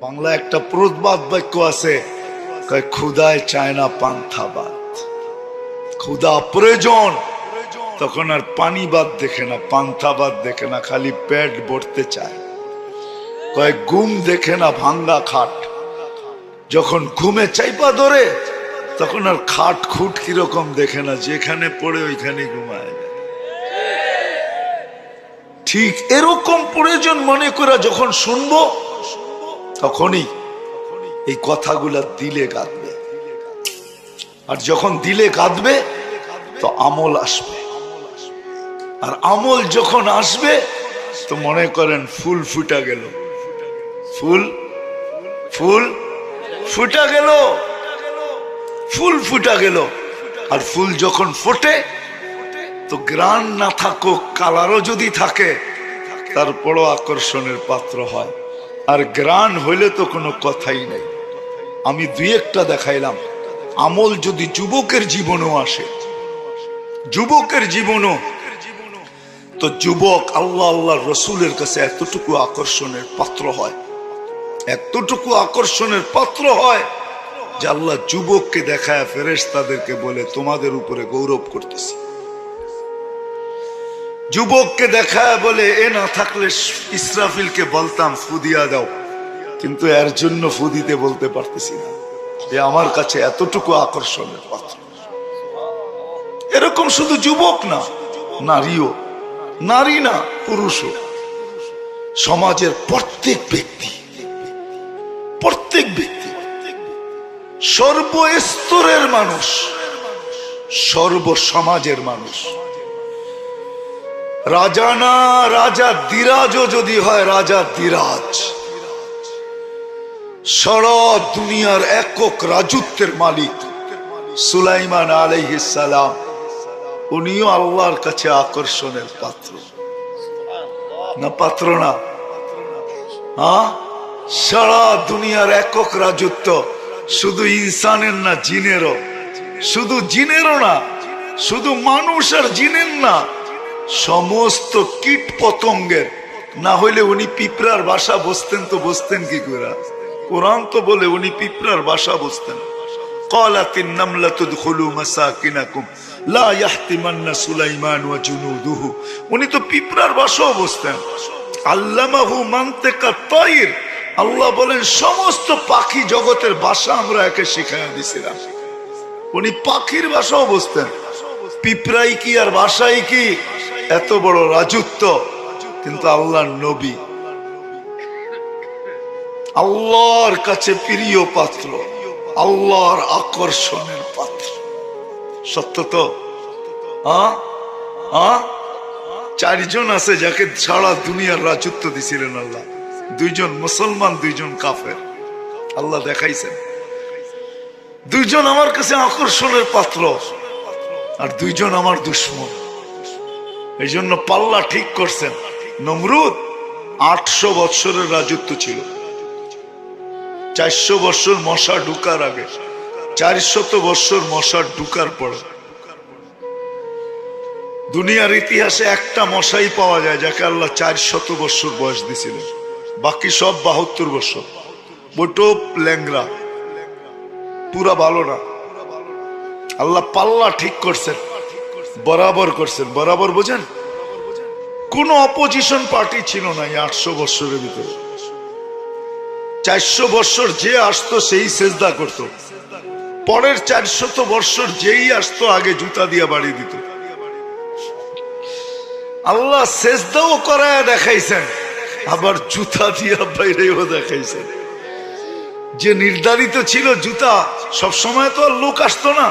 বাংলা একটা প্রবাদ বাক্য আছে, কয় ক্ষুধায় চায় না পান্থা ভাত। ক্ষুধা প্রয়োজন, তখন আর পানি ভাত দেখে না, পান্থা ভাত দেখে না, খালি পেট ভরতে চায়। কয় ঘুম দেখে না ভাঙ্গা খাট, যখন ঘুমে চাইপা ধরে তখন আর খাট খুট কিরকম দেখে না, যেখানে পড়ে ওইখানে ঘুমায়। ঠিক এরকম প্রয়োজন মনে করে যখন শুনবো তখনই এই কথাগুলা দিলে গাঁথবে। আর যখন দিলে গাঁথবে তো আমল আসবে, আর আমল যখন আসবে তো মনে করেন ফুল ফুটা গেল, ফুল ফুল ফুটা গেল, ফুল ফুটা গেল। আর ফুল যখন ফোটে তো গ্রান না থাকুক, কালারও যদি থাকে তারপরও আকর্ষণের পাত্র হয়। আর গ্রান হইলে তো কোনো কথাই নেই। আমি দুই একটা দেখাইলাম। আমল যদি যুবকের জীবনেও আসে, যুবকের জীবনও, তো যুবক আল্লাহ আল্লাহর রসুলের কাছে এতটুকু আকর্ষণের পাত্র হয়, এতটুকু আকর্ষণের পাত্র হয় যে আল্লাহ যুবককে দেখায় ফেরেশতাদেরকে বলে তোমাদের উপরে গৌরব করতেছি। যুবককে দেখায় বলে এ না থাকলে ইসরাফিলকে বলতাম ফু দিয়া দাও, কিন্তু এর জন্য ফু দিতে বলতে পারতেছি না, এ আমার কাছে এতটুকু আকর্ষণের পাত্র। এরকম শুধু যুবক না, নারীও, নারী না পুরুষও, সমাজের প্রত্যেক ব্যক্তি, প্রত্যেক ব্যক্তি, সর্বস্তরের মানুষ, সর্ব সমাজের মানুষ। রাজা না, রাজা দিরাজও যদি হয়, রাজা দিরাজ, সারা দুনিয়ার একক রাজত্বের মালিক সুলাইমান আলাইহিস সালাম, উনিও আল্লাহর কাছে আকর্ষণের পাত্র না, পাত্র না? হ্যাঁ, সারা দুনিয়ার একক রাজত্ব, শুধু ইনসানের না, জিনেরও, শুধু জিনেরও না, শুধু মানুষ আর জিনের না, সমস্ত কীট পতঙ্গের। না হইলে উনি পিঁপড়ার বাসা বসতেন, তো বসতেন কি করে? কোরআন তো বলে উনি পিঁপড়ার বাসা বসতেন। ক্বালাতিন নামলাতু দুখুলু মাসাকিনাকুম লা ইয়াহতিমান্না সুলাইমান ওয়া জুনুদুহু, উনি তো পিঁপড়ার বাসাও বসতেন। আল্লামাহু মানতিকাত তায়র, আল্লাহ বলেন সমস্ত পাখি জগতের ভাষা আমরা একে শিখাইয়া দিছিলাম। উনি পাখির বাসাও বসতেন। পিঁপড়াই কি আর বাসাই কি? এত বড় রাজত্ব, কিন্তু আল্লাহর নবী, আল্লাহর কাছে প্রিয় পাত্র, আল্লাহর আকর্ষণের পাত্র। সত্য তো? চারজন আছে যাকে সারা দুনিয়ার রাজত্ব দিছিলেন আল্লাহ, দুইজন মুসলমান, দুইজন কাফের। আল্লাহ দেখাইছেন দুইজন আমার কাছে আকর্ষণের পাত্র, আর দুইজন আমার দুশ্মন। এই জন্য পাল্লা ঠিক করছেন। নমরুদ 800 বৎসরের রাজত্ব ছিল, 400 বৎসর মশা ঢুকার আগে, 400 বৎসর মশা ঢুকার পরে। দুনিয়ার ইতিহাসে একটা মশাই পাওয়া যায় যাকে আল্লাহ 400 বৎসর বয়স দিয়েছিলেন, বাকি সব 72 বৎসর। বটো ল্যাংরা, পুরা ভালো না। আল্লাহ পাল্লা ঠিক করছেন, বরাবর করছেন। বরাবর বোঝেন? কোন অপোজিশন পার্টি ছিল না এই 800 বৎসরের ভিতরে। 400 বৎসর যে আসতো সেই সেজদা করত, পরের 400 বৎসর যেই আসতো আগে জুতা দিয়া বাড়ি দিত। আল্লাহ সেজদাও করায় দেখাইছেন, আবার জুতা দিয়া বাইরেও দেখাইছেন। যে নির্ধারিত ছিল জুতা, সব সময় তো আর লোক আসতো না।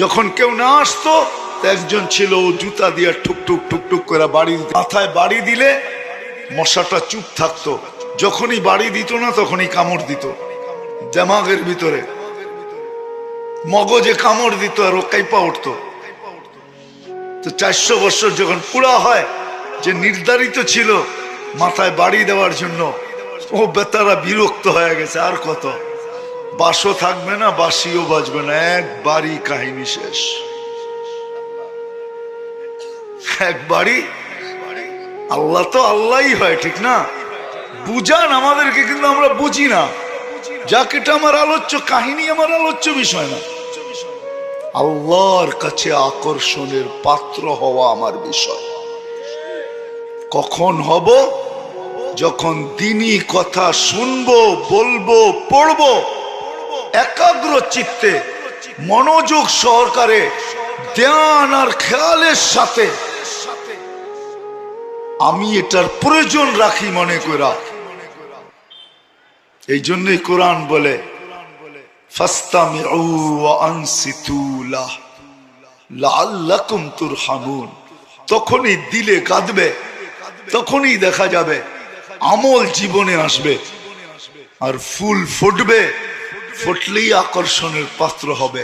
যখন কেউ না আসতো, একজন ছিল, ও জুতা দিয়া ঠুকঠুক ঠুকঠুক করে বাড়ি দিত। মাথায় বাড়ি দিলে মশাটা চুপ থাকতো, যখনই বাড়ি দিত না তখনই কামড় দিত দেমাগের ভিতরে, মগজে কামড় দিত আর ও কাইপা উঠতো। তো 400 বছর যখন পুরা হয়, যে নির্ধারিত ছিল মাথায় বাড়ি দেওয়ার জন্য, ও বেতারা বিরক্ত হয়ে গেছে। আর কত, বাসও থাকবে না, বাসিও বাজবে না, একবারই কাহিনী শেষ, একবারই। আল্লাহ তো আল্লাহই হয়, ঠিক না? বুঝান আমাদেরকে, কিন্তু আমরা বুঝি না। যাক, এটা আমার আলোচ্য কাহিনী, আমার আলোচ্য বিষয় না। আল্লাহর কাছে আকর্ষণের পাত্র হওয়া আমার বিষয়। কখন হব? যখন দ্বীনি কথা শুনবো, বলবো, পড়বো, একাগ্র চিত্তে মনোযোগ সহকারে, ধ্যান আর খেয়ালের সাথে আমি এটার প্রয়োজন রাখি মনে করা। এই জন্যই কোরআন বলে ফাস্তামিউ ওয়া আনসিতু লাআল্লাকুম তুরহামুন। তখনই দিলে কাঁদবে, তখনই দেখা যাবে আমল জীবনে আসবে, আর ফুল ফুটবে, ফুটলেই আকর্ষণের পাত্র হবে।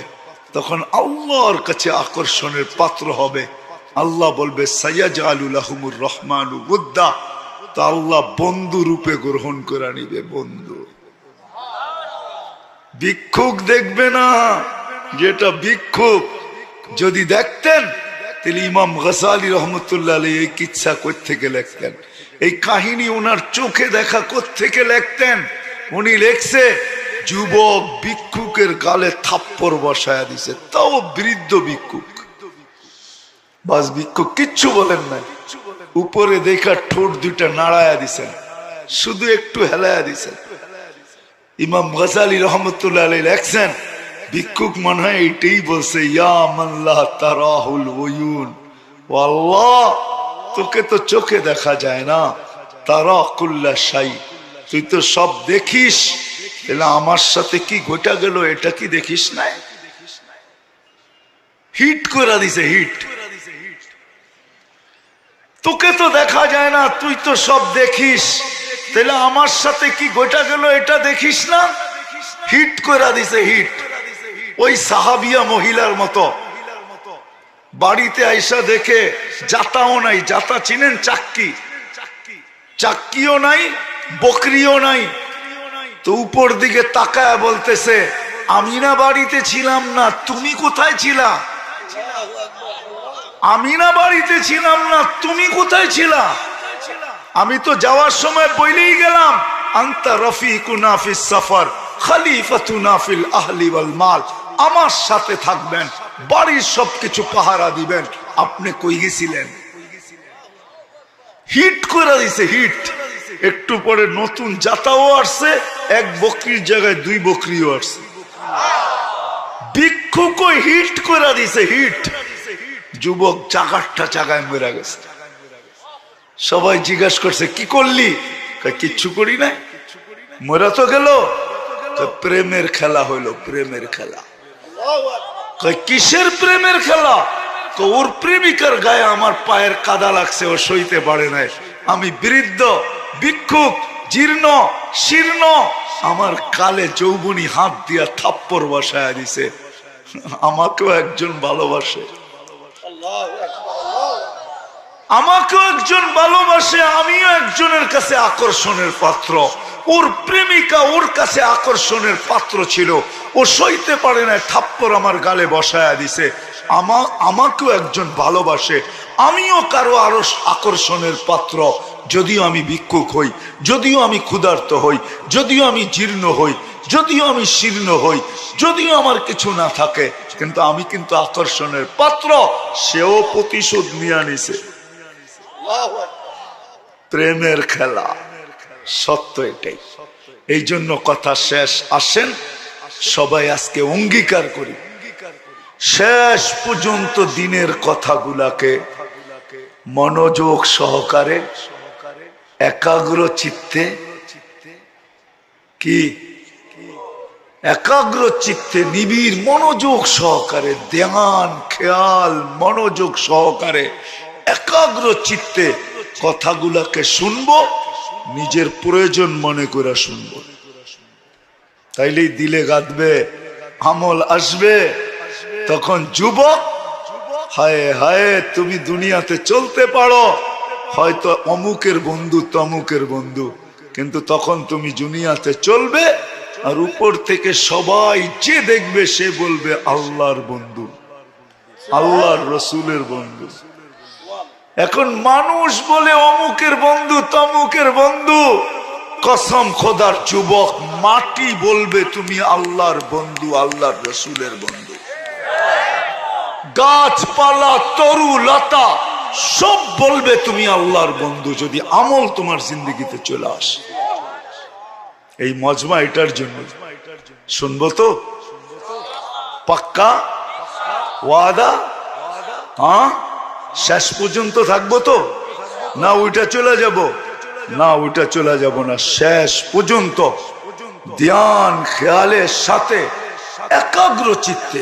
তখন আল্লাহর কাছে আকর্ষণের পাত্র হবে। আল্লাহ বলবে সাইয়াজআলু লাহুমুর রহমানু উদ্দা, তা আল্লাহ বন্ধু রূপে গ্রহণ করে নিবে। বন্ধু, ভিক্ষুক দেখবে না, যেটা ভিক্ষুক যদি দেখতেন তাহলে ইমাম গাসালি রহমতুল্লাহ আলাইহি এই কিচ্ছা কোত্থেকে লিখতেন, এই কাহিনী ওনার চোখে দেখা কোত্থেকে লিখতেন। উনি লেখছে যুবক ভিক্ষুকের গালে থাপ্পড় বসায়া দিছে, তাও বৃদ্ধ ভিক্ষুক। বাস ভিক্ষুক কিচ্ছু বলেন নাই, উপরে দেখা ঠোঁট দুইটা নাড়ায়া দিছেন, শুধু একটু হেলায়া দিছেন। ইমাম গাসালি রহমতুল্লাহ আলাইহি লেখছেন ভিক্ষুক মনে হয় এইটাই বলছে, ইয়া মান লা তারাহুল উয়ুন, ও আল্লাহ তোকে তো চোখে দেখা যায় না, তারা কুল্লা শাই, তুই তো সব দেখিস, তাহলে আমার সাথে কি ঘটা গেল এটা কি দেখিস না? হিট করে দিছে, হিট। তোকে তো দেখা যায় না, তুই তো সব দেখিস, তাহলে আমার সাথে কি ঘটা গেল এটা দেখিস না? হিট করে দিছে, হিট। ওই সাহাবিয়া মহিলার মতো বাড়িতে আইসা দেখে জাতাও নাই, জাতা চিনেন? চাক্কি, চাক্কিও নাই, বকরিও নাই। তো উপর দিকে তাকায় বলতেছে, আমি না বাড়িতে ছিলাম না, তুমি কোথায় ছিলা? আমি না বাড়িতে ছিলাম না, তুমি কোথায় ছিলা? আমি তো যাওয়ার সময় বইলেই গেলাম, আনতা রফিকুনা ফিস সফর খলিফাতুনা ফিল আহলি ওয়াল মাল, আমার সাথে থাকবেন, বাড়ির সবকিছু পাহারা দিবেন, আপনি কই গেছিলেন? হিট করে দিছে, হিট। একটু পরে নতুন জাতাও আসছে, এক বকরির জায়গায় দুই বকরিও আসছে। ভিক্ষুক হিট করে দিছে, হিট। যুবক জাগারটা জায়গায় মরে গেছে। সবাই জিজ্ঞাসা করছে কি করলি? কিচ্ছু করি নাই, মরা তো গেল। প্রেমের খেলা হইলো, প্রেমের খেলা। কিসের প্রেমের খেলা? ওর প্রেমিকার গায়ে আমার পায়ের কাদা লাগছে, ও সইতে পারে নাই। আমি বৃদ্ধ ভিক্ষুক, জীর্ণ শীর্ণ, আমার কালে যৌবনী হাত দিয়া থাপ্পড় বসায় দিছে। আমাকেও একজন ভালোবাসে, আমাকেও একজন ভালোবাসে, আমিও একজনের কাছে আকর্ষণের পাত্র। ওর প্রেমিকা ওর কাছে আকর্ষণের পাত্র ছিল, ও সইতে পারে না, থাপ্পড় আমার গালে বসায়া দিছে। আমাকেও একজন ভালোবাসে, আমিও কারো আরো আকর্ষণের পাত্র। যদিও আমি ভিক্ষুক হই, যদিও আমি ক্ষুধার্ত হই, যদিও আমি জীর্ণ হই, যদিও আমি শীর্ণ হই, যদিও আমার কিছু না থাকে, কিন্তু আমি কিন্তু আকর্ষণের পাত্র। সেও প্রতিশোধ নিয়ে নিছে। প্রেমের খেলা, সত্য এটাই। এই জন্য কথা শেষ, আসেন সবাই আজকে অঙ্গীকার করি, শেষ পর্যন্ত দিনের কথাগুলাকে মনোযোগ সহকারে, একাগ্র চিত্তে, কি একাগ্র চিত্তে নিবিড় মনোযোগ সহকারে, ধ্যান খেয়াল মনোযোগ সহকারে একাগ্র চিত্তে কথাগুলাকে শুনবো, নিজের প্রয়োজন মনে করে শুনবো। তাইলেই দিলে গাঁথবে, আমল আসবে। তখন যুবক, হায় হায়, তুমি দুনিয়াতে চলতে পারো, হয়তো অমুকের বন্ধু তমুকের বন্ধু, কিন্তু তখন তুমি দুনিয়াতে চলবে, আর উপর থেকে সবাই যে দেখবে সে বলবে আল্লাহর বন্ধু, আল্লাহর রসুলের বন্ধু। এখন মানুষ বলে অমুকের বন্ধু তমুকের বন্ধু, কসম খোদার যুবক, মাটি বলবে তুমি আল্লাহর বন্ধু, আল্লাহর রসুলের বন্ধু। গাছপালা, তরু লতা সব বলবে তুমি আল্লাহর বন্ধু, যদি আমল তোমার জিন্দগিতে চলে আসে। এই মজমা এটার জন্য। শুনবো তো? পাক্কা ওয়াদা? হ্যাঁ, শেষ পর্যন্ত থাকবো তো? না ওইটা চলে যাব? না ওইটা চলে যাব না, শেষ পর্যন্ত ধ্যান খেয়ালের সাথে একাগ্র চিত্তে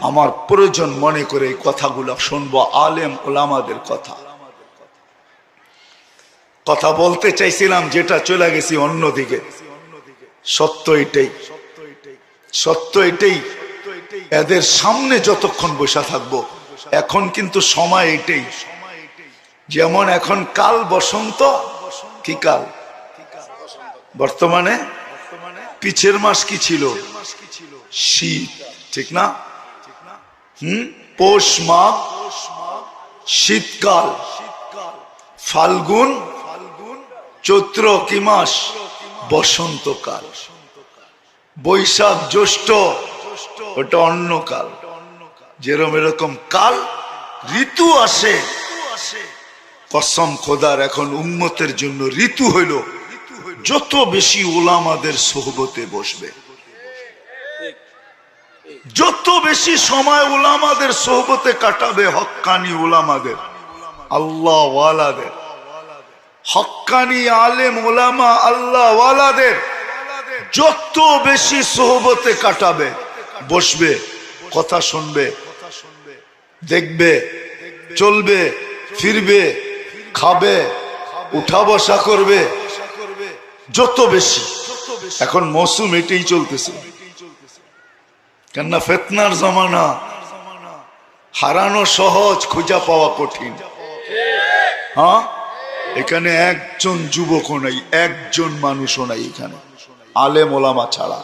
আমার প্রয়োজন মনে করে এই কথাগুলো শুনবো, আলেম ওলামাদের কথা। কথা বলতে চাইছিলাম, যেটা চলে গেছি অন্যদিকে। সত্য এটাই, সত্য এটাই। এদের সামনে যতক্ষণ বসে থাকবো, এখন কিন্তু সময় এটাই। যেমন এখন কাল বসন্ত, কি কাল? বর্তমানে পিছের মাস কি ছিল? শীত, ঠিক না? পৌষ মাঘ শীতকাল, ফাল্গুন চৈত্র কি মাস? বসন্তকাল। বৈশাখ জ্যৈষ্ঠ ওটা অন্য কাল। যেরকম এরকম কাল ঋতু আসে, কসম খোদার এখন উম্মতের জন্য ঋতু হইল যত বেশি উলামাদের সোহবতে বসবে, যত বেশি সময় উলামাদের সোহবতে কাটাবে, হক্কানি উলামাদের, আল্লাহ ওয়ালাদের, হক্কানি আলেম উলামা আল্লাহ ওয়ালাদের যত বেশি সোহবতে কাটাবে, বসবে, কথা শুনবে, দেখবে, চলবে, ফিরবে, খাবে, উঠা বসা করবে, যত বেশি। এখন মৌসুম এটাই চলতেছে, কেননা ফিতনার জামানা, হারানো সহজ, খোঁজা পাওয়া কঠিন। হ্যাঁ, এখানে একজন যুবকও নাই, একজন মানুষও নাই এখানে আলেম ওলামা ছাড়া।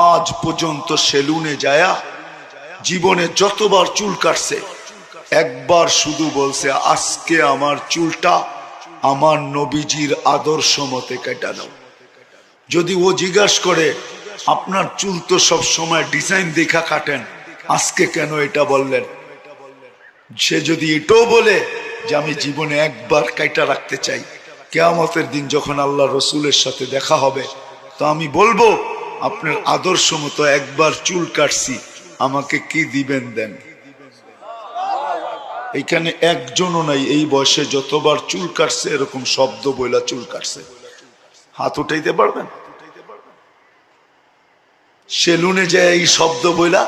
আজ পর্যন্ত সেলুনে যায়া জীবনে যতবার চুল কাটছে, একবার শুধু বলছে আজকে আমার চুলটা আমার নবীজির আদর্শ মতে কেটে দাও। যদি ও জিজ্ঞাসা করে আপনার চুল তো সব সময় ডিজাইন দেখা কাটেন, আজকে কেন এটা বললেন? সে যদি এটাও বলে যে আমি জীবনে একবার কাইটা রাখতে চাই, কিয়ামতের দিন যখন আল্লাহ রসুলের সাথে দেখা হবে, তো আমি বলবো আপনার আদর্শ মতো একবার চুল কাটছি, আমাকে কি দিবেন দেন। এইখানে একজনও নাই এই বয়সে যতবার চুল কাটছে এরকম শব্দ বইলা চুল কাটছে। হাত উঠাইতে পারবেন? সেলুনে যায় এই শব্দ বইলা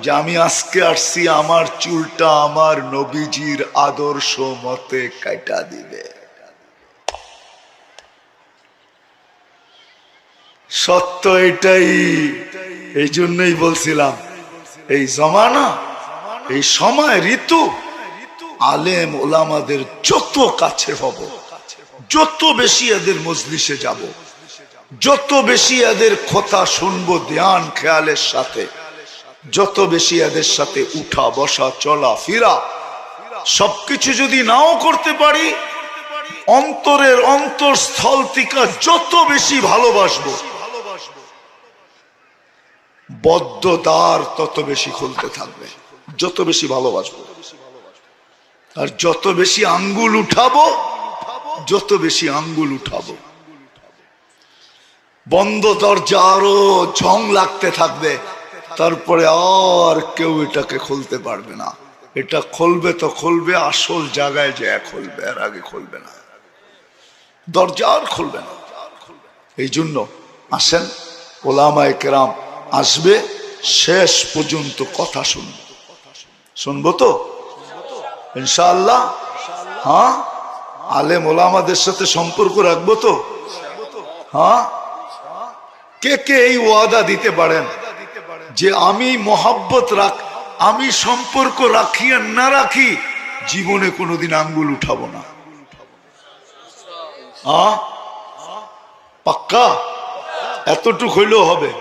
যে আমি আজকে আসছি আমার চুলটা আমার নবীজির আদর্শ মতে কাটা দিবে। সত্য এটাই। এই জন্যই বলছিলাম এই জমানা, এই সময়, ঋতু, আলেম ওলামাদের যত কাছে হব, যত বেশি এদের মজলিসে যাব, যত বেশি এদের কথা শুনবো ধ্যান খেয়ালের সাথে, যত বেশি এদের সাথে উঠা বসা চলা ফিরা সবকিছু যদি নাও করতে পারি, অন্তরের অন্তরস্থল থেকে যত বেশি ভালোবাসবো, বদ্ধ দ্বার তত বেশি খুলতে থাকবে, যত বেশি ভালোবাসবো। আর যত বেশি আঙ্গুল উঠাবো, যত বেশি আঙ্গুল উঠাবো, বন্ধ দরজা আরো ঝং লাগতে থাকবে, তারপরে আর কেউ এটাকে খুলতে পারবে না। এটা খুলবে তো খুলবে আসল জায়গায় যে খুলবে, এর আগে খুলবে না, দরজা আর খুলবে না। এই জন্য আসেন, ওলামায়ে কেরাম আসবে, শেষ পর্যন্ত কথা শুনবো। শুনবো তো ইনশাআল্লাহ? হ্যাঁ, আলেম ওলামাদের সাথে সম্পর্ক রাখবো তো? হ্যাঁ, কে কে এই ওয়াদা দিতে পারেন যে আমি মোহাব্বত আমি সম্পর্ক রাখি আর না রাখি, জীবনে কোনোদিন আঙ্গুল উঠাবো না? পাক্কা? এতটুক হইলেও হবে।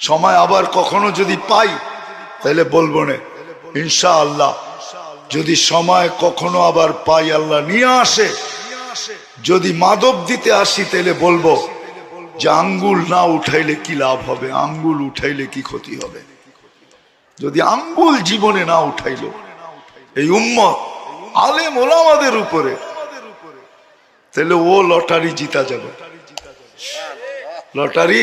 সময় আবার কখনো যদি পাই তাহলে বলবো না ইনশাআল্লাহ। যদি সময় কখনো আবার পাই, আল্লাহ নিয়ে আসে, যদি মাদক দিতে আসি তাহলে বলবো যে আঙ্গুল না উঠাইলে কি লাভ হবে, আঙ্গুল উঠাইলে কি ক্ষতি হবে। যদি আঙ্গুল জীবনে না উঠাইল এই উম্মত আলেম ওলামাদের উপরে, তাহলে ও লটারি জিতা যাবে। লটারি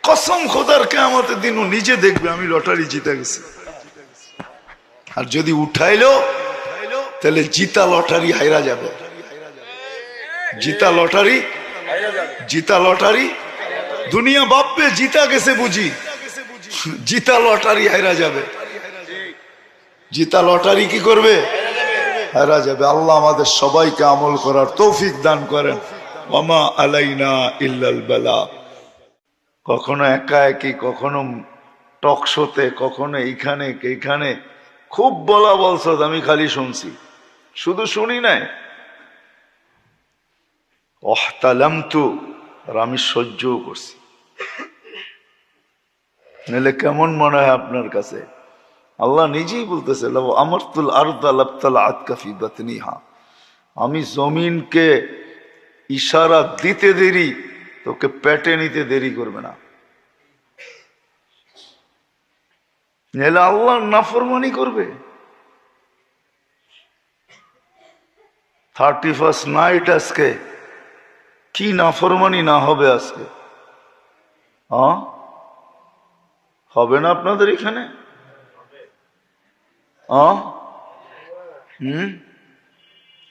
কসম খোদার কিয়ামতের দিন ও নিজে দেখবে আমি লটারি জিতে গেছি। আর যদি উঠাইলো তাহলে জিতা লটারি হাইরা যাবে। জিতা লটারি দুনিয়া ভাববে জিতা গেছে বুঝি, জিতা লটারি হাইরা যাবে। জিতা লটারি কি করবে? হারা যাবে। আল্লাহ আমাদের সবাইকে আমল করার তৌফিক দান করেন। ওয়ামা আলাইনা ইল্লাল বালাগ। কখনো একা একই, কখনো টক শোতে, কখনো এইখানে খুব বলা বলছো, আমি খালি শুনছি, শুধু শুনি নাই, ওহতালামতু, আর আমি সহ্যও করছি। নাহলে কেমন মনে হয় আপনার কাছে? আল্লাহ নিজেই বলতেছে আমারতুল আরদা লাবতালাআত কাফি বাতনিহা, আমি জমিনকে ইশারা দিতে দেরি, তোকে পেটে নিতে দেরি করবে না। নাহলে আল্লাহর নাফরমানি করবে। 31st নাইট আজকে, কি নাফরমানি না হবে আজকে? হবে না আপনাদের এখানে?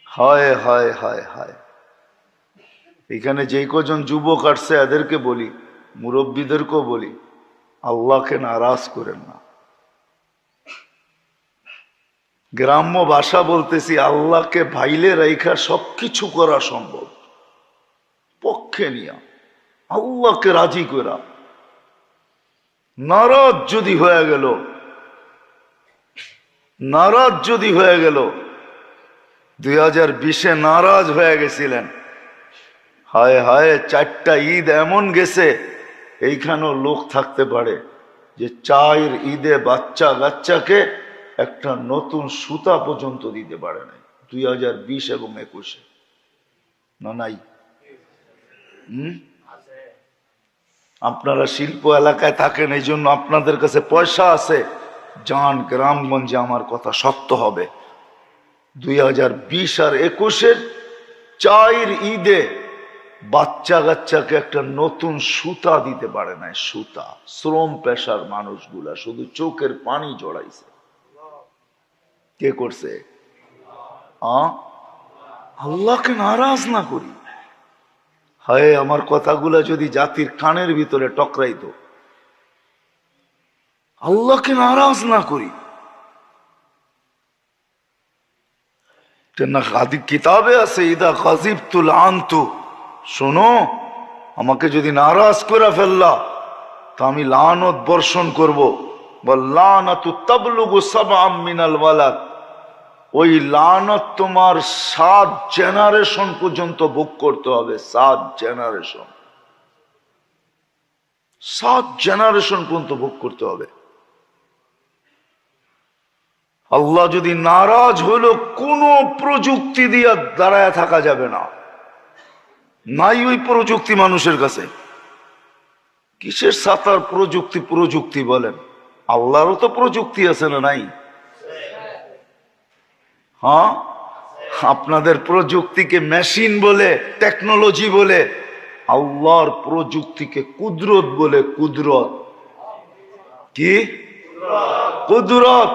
হায় হায় হায় হায়। এখানে যেই কজন যুবক আসছে এদেরকে বলি, মুরব্বীদেরকেও বলি, আল্লাহকে নারাজ করেন না। গ্রাম্য ভাষা বলতেছি, আল্লাহকে ভাইলে রাইখা সবকিছু করা সম্ভব, পক্ষে নিয়া আল্লাহকে রাজি করা। নারাজ যদি হয়ে গেল 2020-এ নারাজ হয়ে গেছিলেন, হায় হায়, 4টা ঈদ এমন গেছে, এইখানেও লোক থাকতে পারে যে 4 ঈদে বাচ্চাকে একটা নতুন সুতা পর্যন্ত দিতে পারে নাই, 2020 এবং 21-এ। না নাই? আপনারা শিল্প এলাকায় থাকেন, এই জন্য আপনাদের কাছে পয়সা আছে, যান গ্রামগঞ্জে, আমার কথা সত্য হবে। 2020 আর 21-এর 4 ঈদে বাচ্চাকে একটা নতুন সুতা দিতে পারে নাই। সুতা, শ্রম পেশার মানুষগুলা শুধু চোখের পানি জড়াইছে। কে করছে? আল্লাহকে নারাজ না করি। হায়, আমার কথাগুলা যদি জাতির কানের ভিতরে টকরাইতো। আল্লাহকে নারাজ না করি। কিতাবে আছে, ইদা গাজিবতুল আনতু, শোনো, আমাকে যদি নারাজ করে ফেললা তা আমি লানত বর্ষণ করব। লানাতু তাবলুগু সাবআম মিনাল ওয়ালাদ, ওই লানত তোমার 7 জেনারেশন পর্যন্ত ভোগ করতে হবে। 7 জেনারেশন পর্যন্ত ভোগ করতে হবে। আল্লাহ যদি নারাজ হইল, কোন প্রযুক্তি দিয়ে দাঁড়ায় থাকা যাবে না। নাই ওই প্রযুক্তি মানুষের কাছে। কিসের সাতার প্রযুক্তি বলেন? আল্লাহরও তো প্রযুক্তি আছে না নাই? আপনাদের প্রযুক্তিকে মেশিন বলে, টেকনোলজি বলে, আল্লাহর প্রযুক্তিকে কুদরত বলে। কুদরত কি? কুদরত।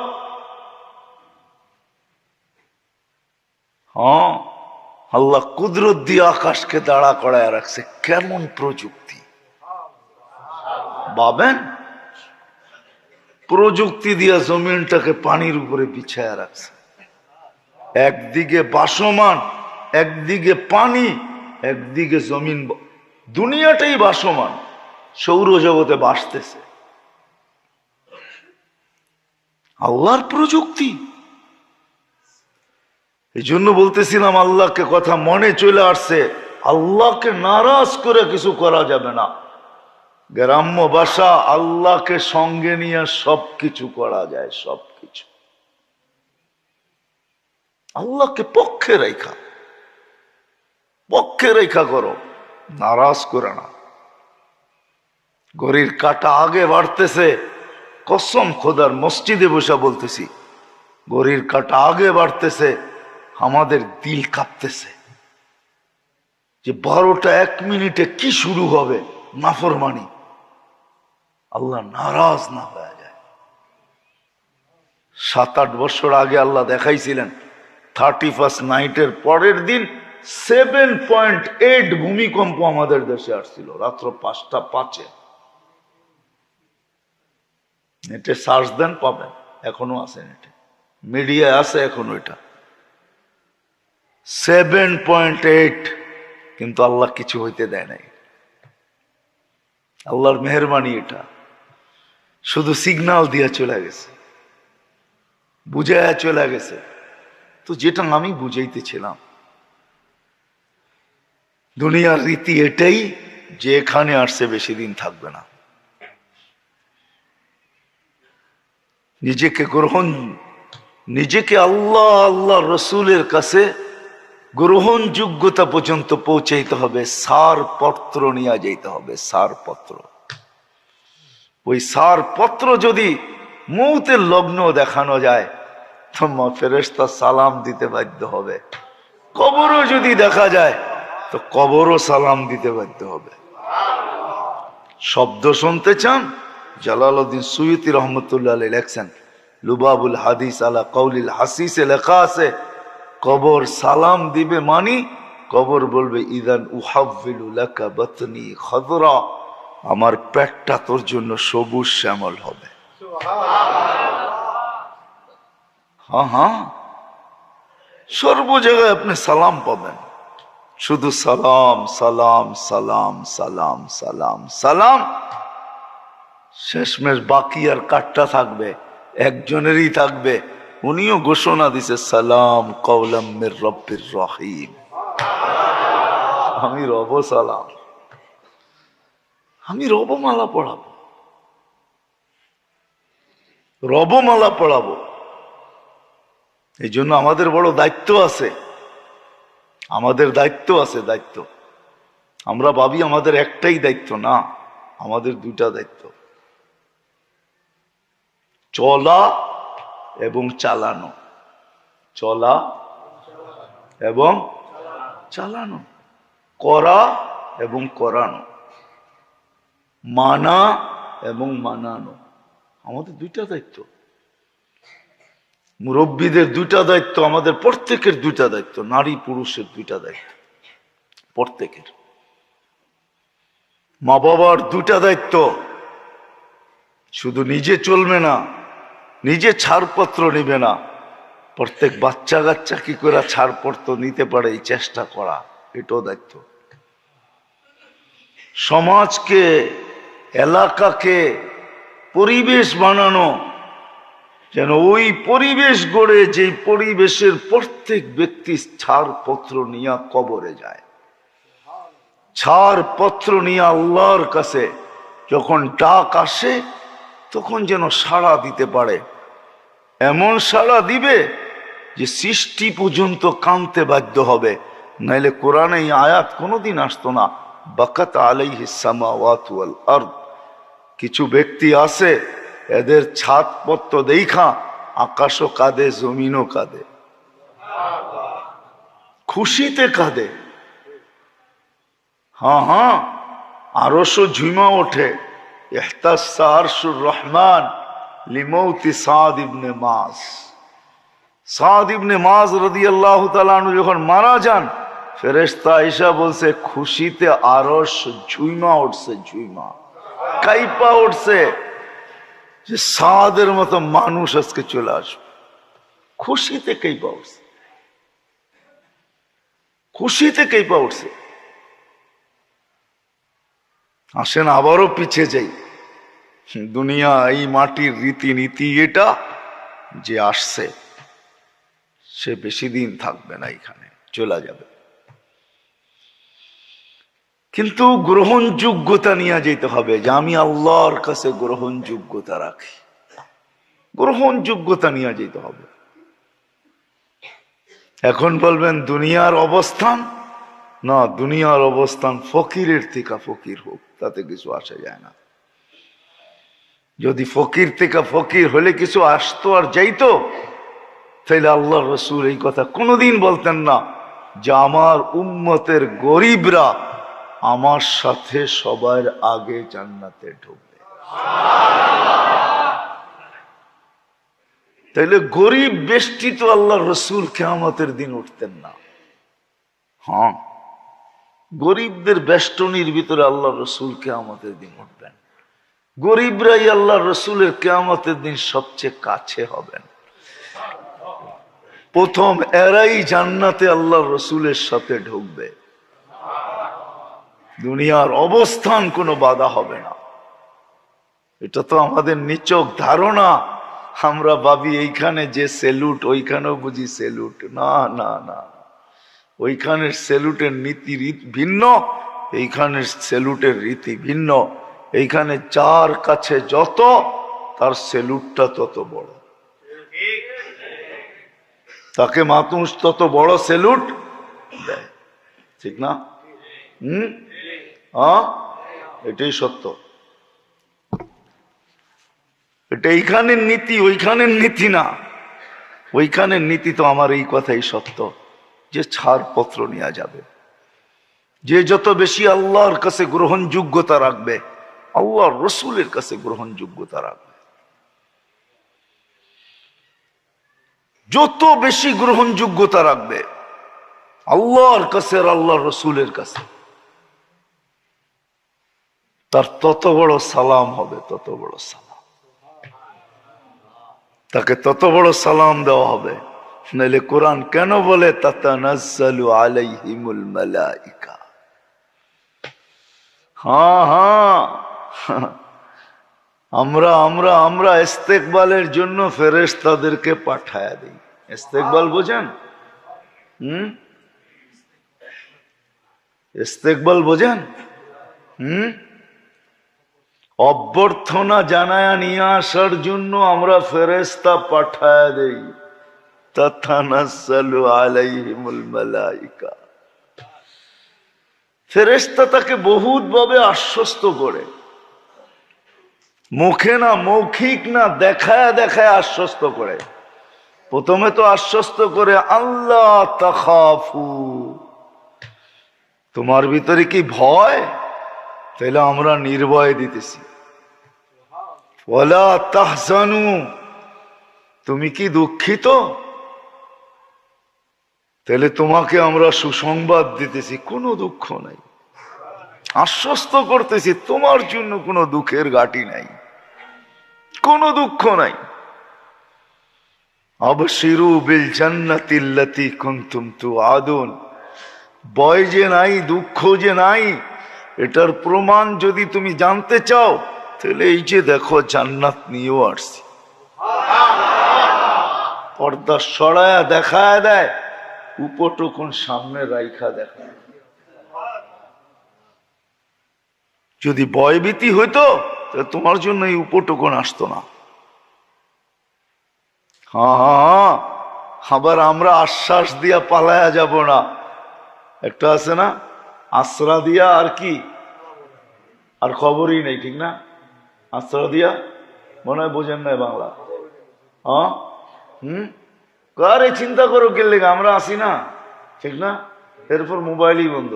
আল্লাহ কুদরত দিয়ে আকাশকে দাঁড়া করায় রাখছে। কেমন প্রযুক্তি ভাবেন? প্রযুক্তি দিয়া জমিনটাকে পানির উপরে বিছায়া রাখছে। একদিকে ভাসমান, একদিকে পানি, একদিকে জমিন, দুনিয়াটাই ভাসমান, সৌরজগতে ভাসতেছে। আল্লাহর প্রযুক্তি। এই জন্য বলতেছিলাম, আল্লাহকে কথা মনে চলে আসছে, আল্লাহকে নারাজ করে কিছু করা যাবে না। গ্রাম্য ভাষা, আল্লাহকে সঙ্গে নিয়ে সবকিছু করা যায়, সবকিছু আল্লাহকে পক্ষে রেখা। পক্ষে রেখা করো, নারাজ করে না। ঘড়ির কাঁটা আগে বাড়তেছে, কসম খোদার মসজিদে বসে বলতেছি, ঘড়ির কাঁটা আগে বাড়তেছে, আমাদের দিল কাঁপতেছে যে 12টা 1 মিনিটে কি শুরু হবে নাফরমানি, আল্লাহ নারাজ না হয়ে যায়। 7-8 বছর আগে আল্লাহ দেখাইছিলেন 31st নাইটের পরের দিন 7.8 ভূমিকম্প আমাদের দেশে আসছিল রাত্র 5টা 5-এ। নেটে সার্চ দেন পাবেন, এখনো আছে নেটে, মিডিয়ায় আছে এখনো। এটা 7.8, কিন্তু আল্লাহ কিছু হইতে দেয় নাই। আল্লাহর মেহেরবানি এটা, শুধু সিগন্যাল দিয়ে চলে গেছে, বুঝাইয়া চলে গেছে। তো যেটা আমি বুঝাইতেছিলাম, দুনিয়ার রীতি এটাই যে এখানে আসছে বেশি দিন থাকবে না। নিজেকে আল্লাহ আল্লাহ রসুলের কাছে গ্রহণযোগ্যতা পর্যন্ত পৌঁছাইতে হবে, সারপত্র নিয়ে যেতে হবে, সারপত্র। ওই সারপত্র যদি মৌতের লগ্ন দেখানো যায় তো ফেরেশতা সালাম দিতে বাধ্য হবে। কবরও যদি দেখা যায় তো কবরও সালাম দিতে বাধ্য হবে। শব্দ শুনতে চান? জালালউদ্দিন সুয়ুতি রহমতুল্লাহ আলাইহি লেখছেন, লুবাবুল হাদিস আলা কওলিল হাসিসে লেখা আছে, কবর সালাম দিবে মানি কবর বলবে ইদান উহাব্বিলু লাকা বাতনি খাদরা, আমার পেটটা তোর জন্য সবুজ শ্যামল হবে। হ্যাঁ হ্যাঁ, সর্ব জায়গায় আপনি সালাম পাবেন, শুধু সালাম সালাম সালাম সালাম সালাম সালাম। শেষমেশ বাকি আর কাটটা থাকবে, একজনেরই থাকবে, উনিও ঘোষণা দিছে সালাম কওলাম মির রব্বির রহিম, আমি রব সালাম, আমি রবমালা পড়াবো, রবমালা পড়াবো। এই জন্য আমাদের বড় দায়িত্ব আছে, আমাদের দায়িত্ব আছে, দায়িত্ব। আমরা ভাবি আমাদের একটাই দায়িত্ব, না, আমাদের 2টা দায়িত্ব, চলা এবং চালানো। চলা এবং চালানো, করা এবং করানো, মানা এবং মানানো, আমাদের 2টা দায়িত্ব। মুরব্বীদের 2টা দায়িত্ব, আমাদের প্রত্যেকের 2টা দায়িত্ব, নারী পুরুষের 2টা দায়িত্ব প্রত্যেকের। মা বাবার 2টা দায়িত্ব, শুধু নিজে চলবে না, নিজে ছাড়পত্র নিবে না, প্রত্যেক বাচ্চা কাচ্চা কি করে ছাড়পত্র নিতে পারে এই চেষ্টা করা, এটাও দায়িত্ব। সমাজকে, এলাকাকে পরিবেশ বানানো, যেন ওই পরিবেশ গড়ে যে পরিবেশের প্রত্যেক ব্যক্তি ছাড়পত্র নিয়ে কবরে যায়, ছাড়পত্র নিয়ে আল্লাহর কাছে যখন ডাক আসে তখন যেন সাড়া দিতে পারে। এমন সাড়া দিবে যে সৃষ্টি পর্যন্ত কাঁদতে বাধ্য হবে, নাইলে কোরআনে এই আয়াত কোনোদিন আসতো না, বাকাত আলাইহিস সামাওয়াতু ওয়াল আরদ। কিছু ব্যক্তি আছে এদের ছাদপত্র দেখা আকাশও কাঁদে, জমিনও কাঁদে, খুশিতে কাঁদে। হ্যাঁ হ্যাঁ, আরশও ঝুমা ওঠে। ইহতাসসা আরশুর রহমান লিমাউতি সাদ ইবনে মাস। সাদ ইবনে মাস রাদিয়াল্লাহু তাআলা আনহু যখন মারা যান, ফেরেশতা আয়েশা বলছে খুশিতে আরশ ঝুমা উঠছে, ঝুমা কাইপা উঠছে, যে সাদের মতো মানুষ আজকে চলে আসবে। খুশিতে কাইপা উঠছে, খুশিতে কাইপা উঠছে। আসেন আবারও পিছিয়ে যাই, দুনিয়া এই মাটির রীতিনীতি এটা, যে আসছে সে বেশি দিন থাকবে না, এখানে চলে যাবে। কিন্তু গ্রহণযোগ্যতা নিয়ে যেতে হবে, যে আমি আল্লাহর কাছে গ্রহণযোগ্যতা রাখি, গ্রহণযোগ্যতা নিয়ে যেতে হবে। এখন বলবেন দুনিয়ার অবস্থান, না, দুনিয়ার অবস্থান ফকিরের থেকে ফকির হোক, তাতে কিছু আসে যায় না। যদি ফকির থেকে ফকির হলে কিছু আসতো আর যাইতো, তাইলে আল্লাহ রসুল এই কথা কোনোদিন বলতেন না যে আমার উম্মতের গরিবরা আমার সাথে সবার আগে জান্নাতে ঢুকবে। তাইলে গরিব বেষ্টিত আল্লাহ রসুল কিয়ামতের দিন উঠতেন না। হ্যাঁ, গরিবদের বেষ্টনীর ভিতরে আল্লাহ রসুল কিয়ামতের দিন উঠবেন। গরিবরাই আল্লাহ রসুলের কিয়ামতের দিন সবচেয়ে কাছে হবেন। প্রথম এরাই জান্নাতে আল্লাহ রসুলের সাথে ঢুকবে। দুনিয়ার অবস্থান কোনো বাধা হবে না। এটা তো আমাদের নিচক ধারণা। আমরা ভাবি এইখানে যে সেলুট ওইখানেও বুঝি সেলুট। না না না, ওইখানের সেলুটের নীতি ভিন্ন, এইখানের সেলুটের রীতি ভিন্ন। এইখানে যার কাছে যত, তার সেলুটটা তত বড়। তাকে মানুষ তত বড় সেলুট দেয়, ঠিক না? এটাই সত্য। এটা এইখানের নীতি, ওইখানের নীতি না। ওইখানের নীতি তো আমার এই কথাই সত্য যে ছাড়পত্র নেওয়া যাবে। যে যত বেশি আল্লাহর কাছে গ্রহণযোগ্যতা রাখবে, আল্লাহর রসুলের কাছে গ্রহণযোগ্যতা রাখবে, যত বেশি গ্রহণযোগ্যতা রাখবে আল্লাহর কাছে আর আল্লাহর রসুলের কাছে, তার তত বড় সালাম হবে, তত বড় সালাম। তাকে তত বড় সালাম দেওয়া হবে। নাইলে কোরআন কেন বলে তাতানাজ্জালু আলাইহিমুল মালাইকা? হ্যাঁ হ্যাঁ, আমরা আমরা আমরা ইস্তেকবালের জন্য ফেরেশতাদেরকে পাঠায়া দিই। ইস্তেকবাল বোঝেন? ইস্তেকবাল বোঝেন? অভ্যর্থনা জানায়া নিয়ে আসার জন্য আমরা ফেরেশতা পাঠায়া দেই। তাতানাজ্জালু আলাইহিমুল মালাইকা। ফেরেশতা তাকে বহুত ভাবে আশ্বস্ত করে, মুখে না, মৌখিক না, দেখায় দেখায় আশ্বস্ত করে। প্রথমে তো আশ্বস্ত করে আল্লাহ তাখাফু, তোমার ভিতরে কি ভয়? তাহলে আমরা নির্ভয় দিতেছি। ওয়ালা তাহজানু, তুমি কি দুঃখিত? তাহলে তোমাকে আমরা সুসংবাদ দিতেছি, কোনো দুঃখ নাই। আশ্বস্ত করতেছি তোমার জন্য কোনো দুঃখের ঘাটি নাই, কোনো দুঃখ নাই। আবশিরু বিল জান্নাতিল্লাতী কুনতুম তুআদুন। ভয় যে নাই, দুঃখ যে নাই, এটার প্রমাণ যদি তুমি জানতে চাও, তাহলে এই যে দেখো জান্নাত নিয়েও আসছি। পর্দা সরায়া দেখায় দেয়, উপটুকুন সামনে রাইখা দেখায়। যদি ভয়ভীতি হইতো তাহলে তোমার জন্য এই উপটুকুন আসতো না। হ্যাঁ, আবার আমরা আশ্বাস দিয়া পালায়া যাব না। একটা আছে না, আশ্রা দিয়া আর কি, আর খবরই নেই, ঠিক না? আশ্রা দিয়া মনে হয় বোঝেন নাই বাংলা। হ্যাঁ, কারে চিন্তা করো কে লেগে, আমরা আসি না, ঠিক না? এরপর মোবাইলই বন্ধ,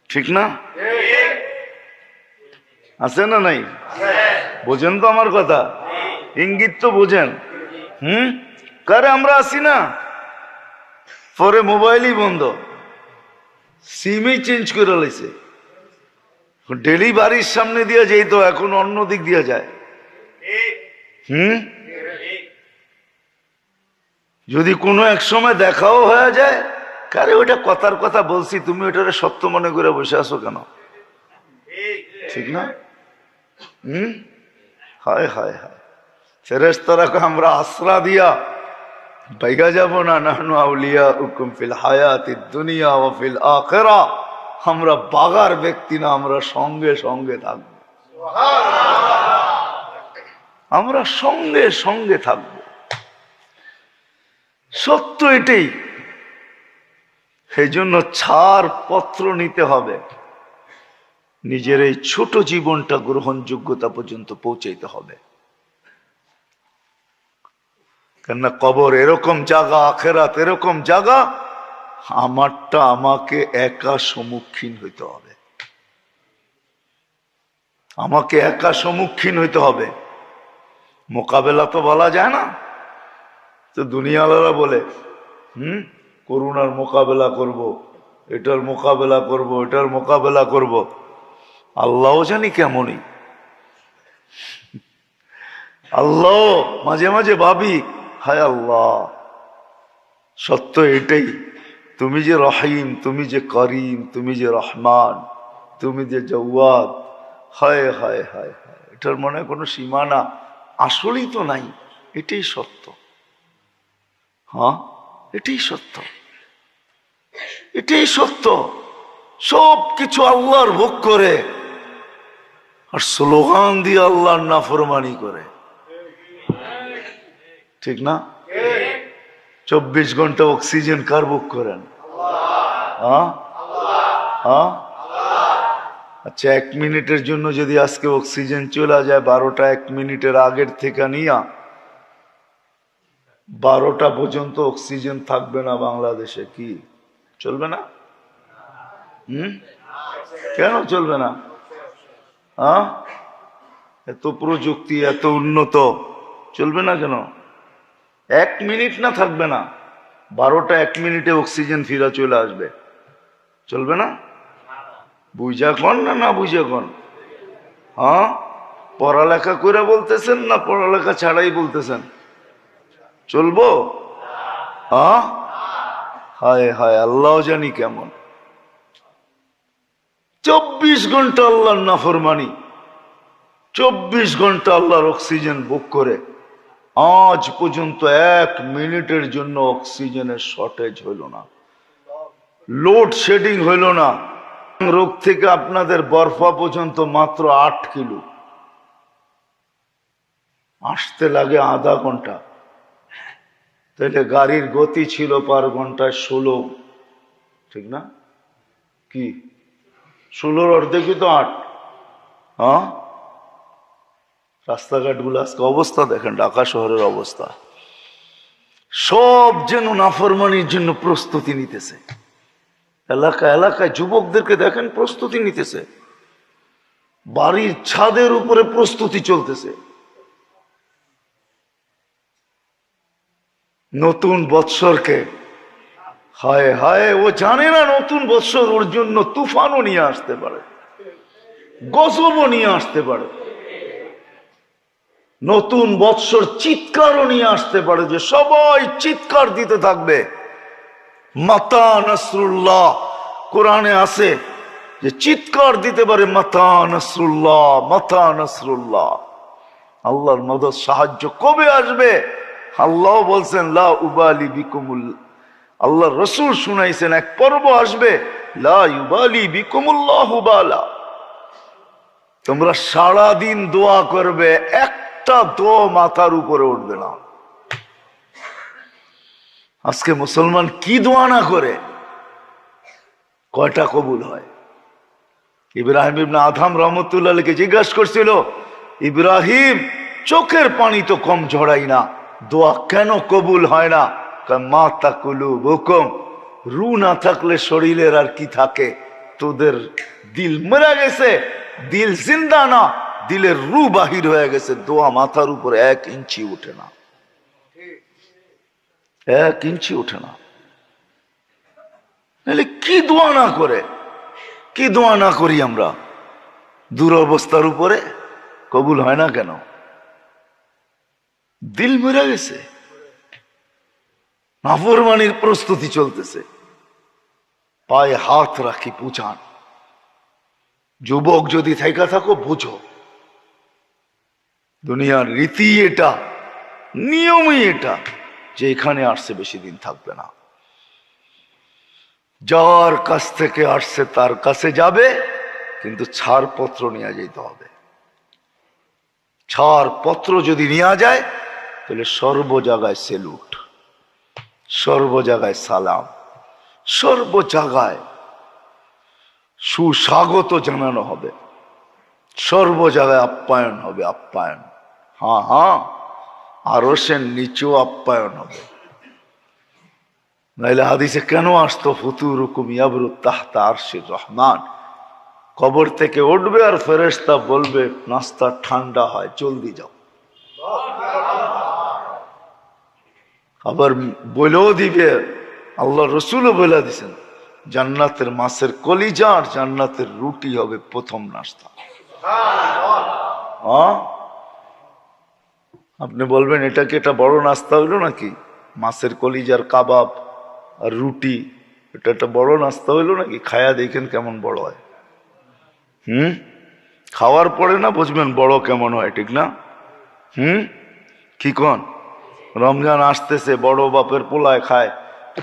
ঠিক না? আছে না নাই? বোঝেন তো আমার কথা, ইঙ্গিত তো বোঝেন। কারে আমরা আসি না, পরে মোবাইলই বন্ধ, সিমই চেঞ্জ করে লাইছে। ডেলি বাড়ির সামনে দিয়ে যেত, এখন অন্য দিক দিয়ে যায়। যদি কোনো এক সময় দেখাও হয়ে যায়, কারে ওইটা কথার কথা বলছি, তুমি ওইটারে সত্য মনে করে বসে আছো কেন? ঠিক না? হায় হায় হায়, ফেরেশতারা আমরা আশ্রা দিয়া বাইগা যাব না। নাহনু আউলিয়াউকুম ফিল হায়াতিদ দুনিয়া ওয়া ফিল আখিরাহ। আমরা বাগার ব্যক্তি না, আমরা সঙ্গে সঙ্গে থাকব। আমরা সঙ্গে সঙ্গে থাকব, সত্য এটাই। এই জন্য ছাড় পত্র নিতে হবে, নিজের এই ছোট জীবনটা গ্রহণযোগ্যতা পর্যন্ত পৌঁছাইতে হবে। কেননা কবর এরকম জায়গা, আখেরাত এরকম জায়গা, আমারটা আমাকে একা সম্মুখীন হইতে হবে, আমাকে একা সম্মুখীন হইতে হবে। মোকাবেলা তো বলা যায় না, তো দুনিয়াওয়ালারা বলে করোনার মোকাবেলা করব, এটার মোকাবেলা করব, এটার মোকাবেলা করব। আল্লাহ জানি কেমনই। আল্লাহ মাঝে মাঝে ভাবি, হায় আল্লাহ, সত্য এটাই, তুমি যে রহিম, তুমি যে করিম, তুমি যে রহমান, তুমি যে জওয়াদ, হায় হায় হায় হায়, এটার মনে কোনো সীমানা আসলেই তো নাই। এটাই সত্য। হ্যাঁ, এটাই সত্য, এটাই সত্য। সব কিছু আল্লাহর ভোগ করে আর স্লোগান দিয়ে আল্লাহর নাফরমানি করে, ঠিক না? 24 ঘন্টা অক্সিজেন কার বুক করেন? হ্যাঁ হ্যাঁ। আচ্ছা, 1 মিনিটের জন্য যদি আজকে অক্সিজেন চলে যায় 12টা 1 মিনিটের আগের থেকে নিয়া 12টা পর্যন্ত অক্সিজেন থাকবে না বাংলাদেশে, কি চলবে না? কেন চলবে না? হ্যাঁ, এত প্রযুক্তি, এত উন্নত, চলবে না কেন? 1 মিনিট না থাকবে না, 12টা 1 মিনিটে অক্সিজেন ফিরা চলে আসবে, চলবে না? বুঝা কন না, না বুঝা কন? হ্যাঁ, পড়ালেখা করে বলতেছেন না পড়ালেখা ছাড়াই বলতেছেন? চলবো? হ্যাঁ, হায় হায়, আল্লাহ জানি কেমন। 24 ঘন্টা আল্লাহর নাফরমানি, 24 ঘন্টা আল্লাহর অক্সিজেন বুক করে আজ পর্যন্ত 1 মিনিটের জন্য অক্সিজেনের শর্টেজ হইল না, লোডশেডিং হইল না। রোগ থেকে আপনাদের বরফা পর্যন্ত মাত্র 8 কিলো, আসতে লাগে আধা ঘন্টা। তাহলে গাড়ির গতি ছিল পার ঘন্টায় 16, ঠিক না? কি 16-র অর্ধেকই তো 8। হ্যাঁ, রাস্তাঘাট গুলো আজকে অবস্থা দেখেন, ঢাকা শহরের অবস্থা, সব যেন নাফরমানির জন্য প্রস্তুতি নিতেছে। এলাকায় এলাকায় যুবকদেরকে দেখেন প্রস্তুতি নিতেছে, বাড়ির ছাদের উপরে প্রস্তুতি চলতেছে। নতুন বৎসরকে, হায় হায়, ও জানে না নতুন বৎসর ওর জন্য তুফানও নিয়ে আসতে পারে, গজবও নিয়ে আসতে পারে, নতুন বৎসর চিৎকারও নিয়ে আসতে পারে, যে সবাই চিৎকার দিতে থাকবে মাতা নাসরুল্লাহ। কোরআনে আছে যে চিৎকার দিতে পারে মাতা নাসরুল্লাহ, মাতা নাসরুল্লাহ, আল্লাহর মদদ সাহায্য কবে আসবে? আল্লাহ বলছেন লা উবালি বিকুমুল, আল্লাহ রসুল শুনাইছেন এক পর্ব আসবে, লা উবালি বিকুমুল্লাহু বালা, তোমরা সারাদিন দোয়া করবে, একটা দোয়া মাথার উপরে উঠবে না। আজকে মুসলমান কি দোয়া না করে, কয়টা কবুল হয়? ইব্রাহিম ইবনে আদম রহমতুল্লাহ আলাইহিকে জিজ্ঞাসা করছিল, ইব্রাহিম চোখের পানি তো কম ঝরাই না, দোয়া কেন কবুল হয় না? মা তাকুলুবুকুম, রু না থাকলে শরীরের আর কি থাকে? তোদের দিল মরে গেছে, দিল জিন্দা না, দিলের রু বাহির হয়ে গেছে, দোয়া মাথার উপরে 1 ইঞ্চি উঠে না, 1 ইঞ্চি উঠে না। নাহলে কি দোয়া না করে, কি দোয়া না করি আমরা? দুরবস্থার উপরে কবুল হয় না কেন? দিল মরে গেছে, নাফরমানির প্রস্তুতি চলতেছে, পায়ে হাত রাখি পূজান। যুবক যদি থাইকা থাকো, বুঝো দুনিয়ার রীতি এটা, নিয়মই এটা, যে এখানে আসছে বেশি দিন থাকবে না, যার কাছ থেকে আসছে তার কাছে যাবে, কিন্তু ছাড়পত্র নিয়ে যেতে হবে। ছাড়পত্র যদি নেওয়া যায় তাহলে সর্ব জায়গায় সেলুট, সর্ব জায়গায় সালাম, সর্ব জায়গায় সুস্বাগত জানানো হবে, সর্ব জায়গায় আপ্যায়ন হবে, আপ্যায়ন। হ্যাঁ হ্যাঁ, আরশের নিচেও আপ্যায়ন হবে। নাইলে হাদিসে কেন আসতো ফুতুরুকুম ইয়াবরু তাহতা আরশির রহমান? কবর থেকে উঠবে আর ফেরেশতা বলবে নাস্তা ঠান্ডা হয়, জলদি যাও। আবার বলেও দিবে, আল্লাহ রসুলও বলে দিছেন, জান্নাতের মাছের কলিজা আর জান্নাতের রুটি হবে প্রথম নাস্তা। আপনি বলবেন এটা কি একটা বড় নাস্তা হইলো নাকি? মাছের কলিজার কাবাব আর রুটি, এটা একটা বড় নাস্তা হইলো নাকি? খায়া দেখেন কেমন বড় হয়। খাওয়ার পরে না বুঝবেন বড় কেমন হয়, ঠিক না? কি কন? রমজান আসতেছে, বড় বাপের পোলায় খায়,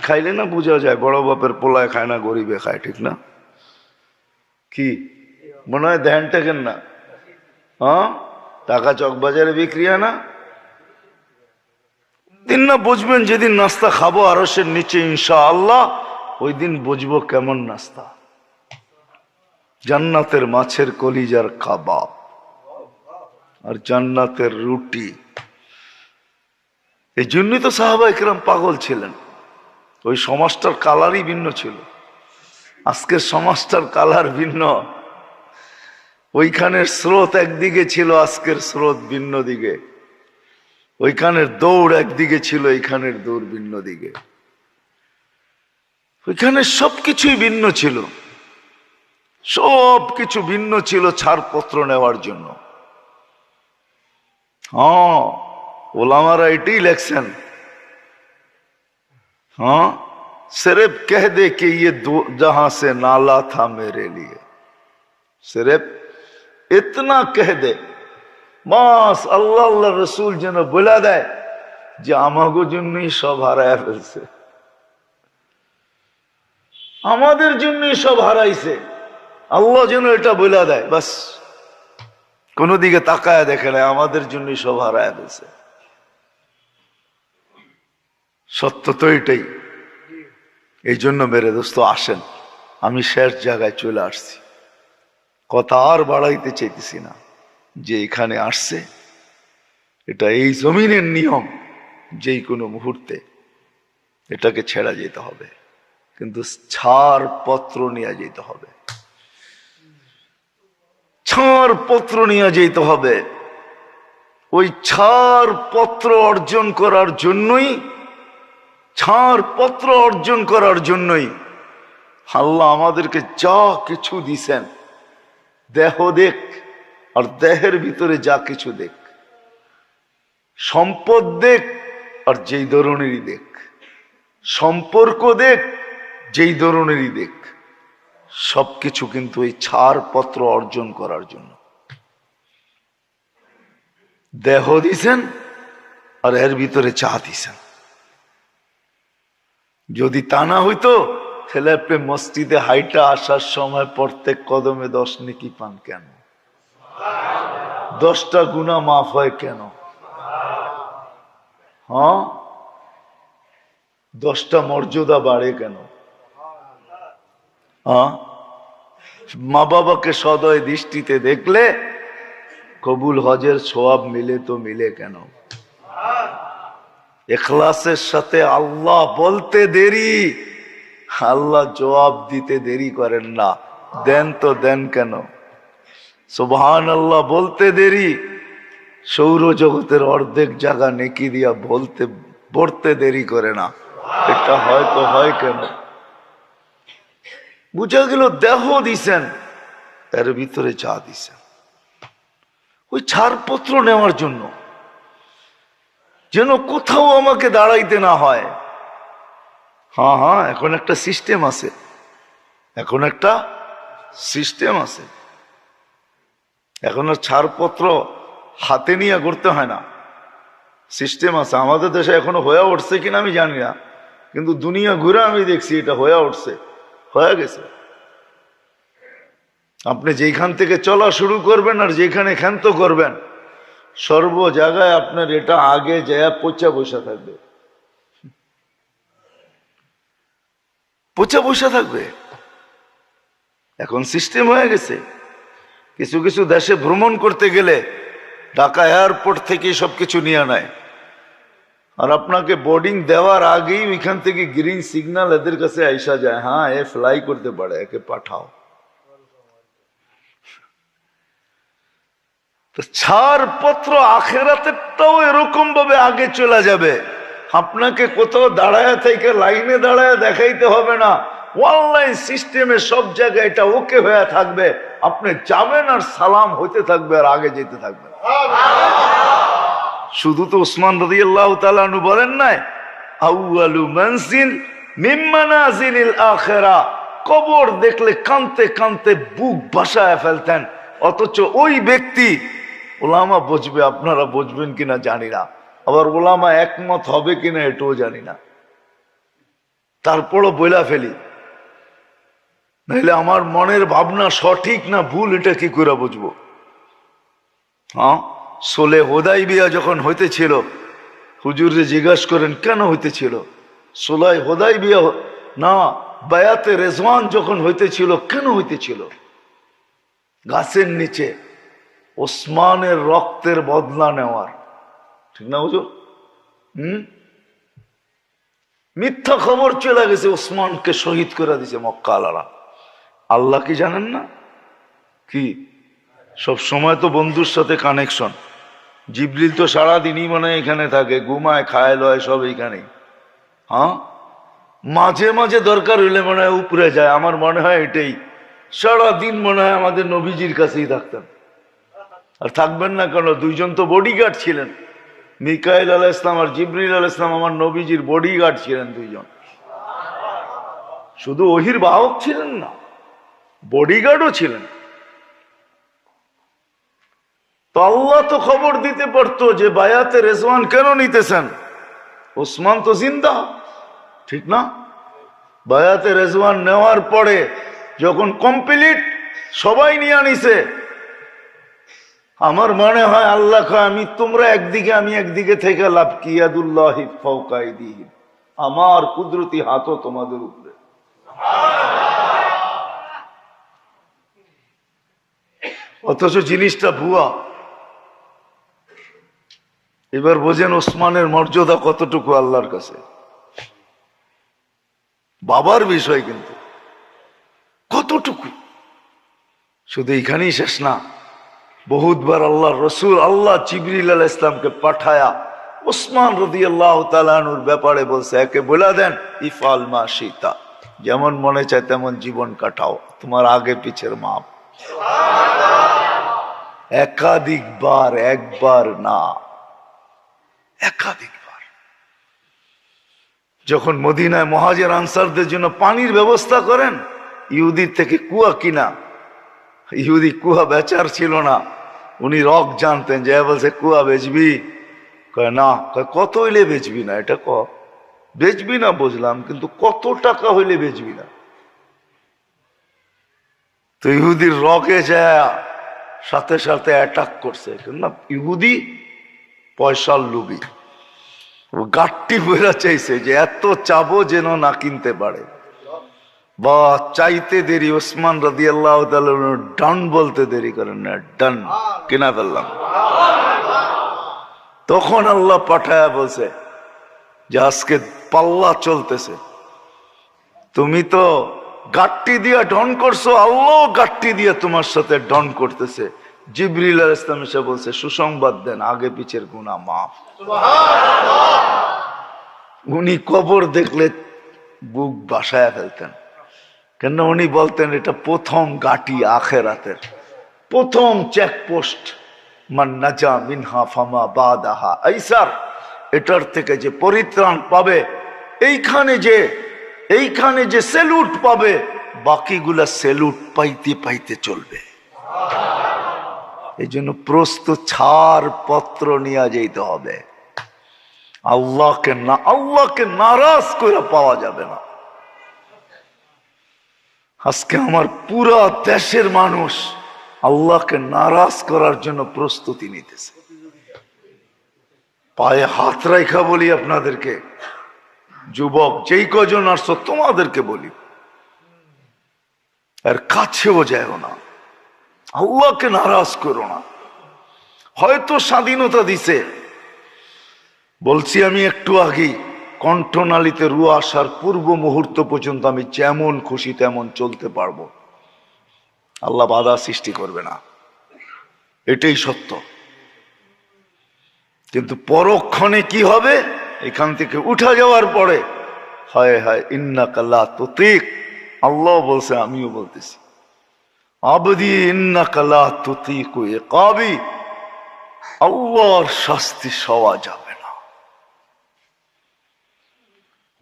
খাইলে না বোঝা যায় বড় বাপের পোলায় খায় না গরিবে খায়, ঠিক না? কি মনে হয় ধ্যান টেকেন না? হ্যাঁ, টাকা চকবাজারে বিক্রি হয় না? দিন না বুঝবেন যেদিন নাস্তা খাবো আরশের নিচে ইনশাআল্লাহ, ওই দিন বুঝবো কেমন নাস্তা। জান্নাতের মাছের কলিজার কাবাব আর জান্নাতের রুটি। এই জন্যই তো সাহাবা ইকরাম পাগল ছিলেন। ওই সমাজটার কালারই ভিন্ন ছিল, আজকের সমাজটার কালার ভিন্ন। ওইখানের স্রোত একদিকে ছিল, আজকের স্রোত ভিন্ন দিকে। ওইখানের দৌড় একদিকে ছিল, এইখানের দৌড় ভিন্ন দিকে। ওইখানে সবকিছুই ভিন্ন ছিল, সবকিছু ভিন্ন ছিল ছাড়পত্র নেওয়ার জন্য। হ্যাঁ, ওলামারা এটাই লেখছেন। हाँ, सिर्फ कह दे कि ये जहां से नाला था मेरे लिए, सिर्फ इतना कह दे, বাস আল্লাহ আল্লাহ রসুল যেন বলে দেয় যে আমাগো জন্যই সব হারায় ফেলছে, আমাদের জন্যই সব হারাইছে। আল্লাহ যেন এটা বলে দেয়, বাস কোন দিকে তাকায় দেখে না, আমাদের জন্যই সব হারায় ফেলছে। সত্য তো এটাই। এই জন্য মেরে দোস্ত আসেন, আমি শেষ জায়গায় চলে আসছি, কথা আর বাড়াইতে চাইতেছি না। যে এখানে আসছে, এটা এই জমিনের নিয়ম, যেই কোনো মুহূর্তে এটাকে ছেড়া যেতে হবে, কিন্তু ছাড় পত্র নিয়ে যেতে হবে, ছাড় পত্র নিয়ে যেতে হবে। ওই ছাড় পত্র অর্জন করার জন্যই, ছাড় পত্র অর্জন করার জন্যই আল্লাহ আমাদেরকে যা কিছু দিছেন, দেহ দেখ আর দেহের ভিতরে যা কিছু দেখ, সম্পদ দেখ আর যেই ধরনেরই দেখ, সম্পর্ক দেখ যেই ধরনেরই দেখ, সবকিছু কিন্তু এই ছাড় পত্র অর্জন করার জন্য। দেহ দিছেন আর এর ভিতরে চা দিছেন। যদি তা না হইতো তাহলে আপনি মসজিদে হাইটা আসার সময় প্রত্যেক কদমে 10 নেকি পান কেন? 10টা গুনাহ মাফ হয় কেন? হ্যাঁ, 10টা মর্যাদা বাড়ে কেন? হ্যাঁ, মা বাবাকে সদয় দৃষ্টিতে দেখলে কবুল হজের সওয়াব মিলে তো মিলে কেন? ইখলাসের সাথে আল্লাহ বলতে দেরি, আল্লাহ জবাব দিতে দেরি করেন না, দেন তো দেন কেন? সুবহানাল্লাহ বলতে দেরি, সৌরজগতের অর্ধেক জায়গা নেকি দিয়া বলতে দেরি করে না, এটা হয়তো হয় কেন? বুঝা গেল দেহ দিছেন, এর ভিতরে চা দিছেন ওই ছাড়পত্র নেওয়ার জন্য, যেন কোথাও আমাকে দাঁড়াইতে না হয়। হ্যাঁ হ্যাঁ, এখন একটা সিস্টেম আছে, এখন একটা সিস্টেম আছে, এখন আর ছাড়পত্র হাতে নিয়ে করতে হয় না, সিস্টেম আছে। আমাদের দেশে এখনো হয়ে উঠছে কিনা আমি জানি না, কিন্তু দুনিয়া ঘুরে আমি দেখছি এটা হয়ে উঠছে, হয়ে গেছে। আপনি যেখান থেকে চলা শুরু করবেন আর যেখানে ক্ষান্ত করবেন, সর্ব জায়গায় আপনার এটা আগে যায় পচা বসে থাকবে। পচে বসে থাকবে। এখন সিস্টেম হয়ে গেছে, কিছু কিছু দেশে ভ্রমণ করতে গেলে ঢাকা এয়ারপোর্ট থেকে সবকিছু নিয়ে নেয়, আর আপনাকে বোর্ডিং দেওয়ার আগেই ওইখান থেকে গ্রিন সিগন্যাল এদের কাছে আইসা যায়, হ্যাঁ এ ফ্লাই করতে পারে, একে পাঠাও। তো ছাড়পত্র আখেরাতেরটাও এরকম ভাবে আগে চলে যাবে। আপনাকে কোথাও দাঁড়ায় থেকে লাইনে দাঁড়ায় দেখাইতে হবে না, অনলাইন সিস্টেমে সব জায়গায় এটা ওকে হয়ে থাকবে। আপনি যাবেন আর সালাম হইতে থাকবে আর আগে যেতে থাকবে। শুধু তো ওসমান রাদিয়াল্লাহু তাআলা আনহু বলেন নাই, আউয়ালু মানজিল মিন মানাজিলিল আখিরা, কবর দেখলে কাঁদতে কাঁদতে বুক ভাসায় ফেলতেন। অথচ ওই ব্যক্তি, ওলামা বুঝবে, আপনারা বুঝবেন কিনা জানি না, আবার ওলামা একমত হবে কিনা এটাও জানি না, তারপরও বইলা ফেলি, নাহলে আমার মনের ভাবনা সঠিক না ভুল এটা কি করে বুঝবো? হ্যাঁ, সোলে হোদাইবিয়া যখন হইতেছিল, হুজুরে জিজ্ঞাসা করেন কেন হইতেছিল? সোলাই হোদাইবিয়া না, বায়াতে রেজওয়ান যখন হইতেছিল কেন হইতেছিল? গাছের নিচে ওসমানের রক্তের বদলা নেওয়ার, ঠিক না হুজুর? মিথ্যা খবর চলে গেছে, ওসমানকে শহীদ করে দিছে মক্কা আলারা। আল্লাহ কি জানেন না? কি সব সময় তো বন্ধুর সাথে কানেকশন। জিবরিল তো সারাদিনই মনে হয় এখানে থাকে, ঘুমায়, খায়, লয়, সব এইখানেই। হ্যাঁ, মাঝে মাঝে দরকার হইলে মনে হয় উপরে যায়। আমার মনে হয় এটাই, সারাদিন মনে হয় আমাদের নবীজির কাছেই থাকতেন। আর থাকবেন না কেন? দুইজন তো বডিগার্ড ছিলেন, মিকাইল আলাইহিস সালাম আর জিবরিল আলাইহিস সালাম আমার নবীজির বডিগার্ড ছিলেন দুইজন। শুধু ওহির বাহক ছিলেন না, বডিগার্ডও ছিলেন। তো আল্লাহ তো খবর দিতে পারতো যে বায়াতে রেজওয়ান কেন নিতেছেন, ওসমান তো জিন্দা, ঠিক না? বায়াতে রেজওয়ান নেওয়ার পরে যখন কমপ্লিট সবাই নিয়ে আনিছে, আমার মনে হয় আল্লাহ কয়, আমি তোমরা একদিকে আমি একদিকে থেকে লাভ কি, ইয়াদুল্লাহি ফাওকা আইদিহিম, আমার কুদরতি হাতও তোমাদের উপরে। অথচ জিনিসটা ভুয়া। এবার বোঝেন ওসমানের মর্যাদা কতটুকু আল্লাহর কাছে। বাবার বিষয় কিন্তু কতটুকু, শুধু এখানেই শেষ না। বহুতবার আল্লাহ রসুল, আল্লাহ জিবরিল আলাইহিস সালামকে পাঠায়া ওসমান রাদিয়াল্লাহু তাআলা আনহুর ব্যাপারে বলছে, একে বলে দেন ইফআল মা শিতা, যেমন মনে চায় তেমন জীবন কাটাও, তোমার আগে পিছের মাপ। একাধিকবার, একবার না, একাধিকবার। যখন মদিনায় মুহাজির আনসারদের জন্য পানির ব্যবস্থা করেন, ইহুদির থেকে কুয়া কিনা, ইহুদি কুয়া বেচার ছিল না, উনি রক জানতেন, যে বলছে কুয়া বেচবি? কয় না। কয় কত হইলে বেচবি না? এটা ক, বেচবি না বুঝলাম, কিন্তু কত টাকা হইলে বেচবি না? তো ইহুদির রকে যায় সাথে সাথে অ্যাটাক করছে, না ইহুদি পয়সার লোভী, ও গাট্টি বইরা চাইছে যে এত চাবো যেন না কিনতে পারে। বা চাইতে দেরি, ওসমান রাদিয়াল্লাহু তাআলা ডান বলতে দেরি করেন না, ডান কিনা ফেললাম। তখন আল্লাহ পাঠায়া বলছে যে আজকে পাল্লা চলতেছে, তুমি তো গাট্টি দিয়া ডন করছো, আল্লাহ গাট্টি দিয়া তোমার সাথে ডন করতেছে। জিবরিল আলাইহিস সালাম এসে বলছে, সুসংবাদ দেন, আগে পিছের গুনাহ মাফ। উনি কবর দেখলে বুক বাসায় ফেলতেন, কেন উনি বলতেন এটা প্রথম গাটি আখেরাতের, প্রথম চেকপোস্ট। মান নাজা মিনহা ফামা বাদাহা আইসার, এটার থেকে যে পরিত্রাণ পাবে, এইখানে যে সেলুট পাবে, বাকিগুলা সেলুট পাইতে পাইতে চলবে। এই জন্য প্রস্তুত ছাড় পত্র নিয়ে যেতে হবে। আল্লাহকে নারাজ করে পাওয়া যাবে না। আজকে আমার পুরা দেশের মানুষ আল্লাহকে নারাজ করার জন্য প্রস্তুতি নিতেছে। পায়ে হাত রাখা বলি আপনাদেরকে, যুবক যেই কজন আসছো তোমাদেরকে বলি, আর কাছেও যায় না। আল্লাহকে নারাজ করো না। হয়তো স্বাধীনতা দিছে, বলছি আমি একটু আগেই, কণ্ঠনালীতে রু আসার পূর্ব মুহূর্ত পর্যন্ত আমি যেমন খুশি তেমন চলতে পারবো, আল্লাহ বাধা সৃষ্টি করবে না, এটাই সত্য। কিন্তু পরক্ষণে কি হবে, এখান থেকে উঠা যাওয়ার পরে হায় হায় ইন্নাকা লা তুতিক, আল্লাহ বলছে আমিও বলতেছি, আবদি ইন্নাকা লা তুতিকু ইকাবি, আল্লাহর শাস্তি সওয়া যাবে না।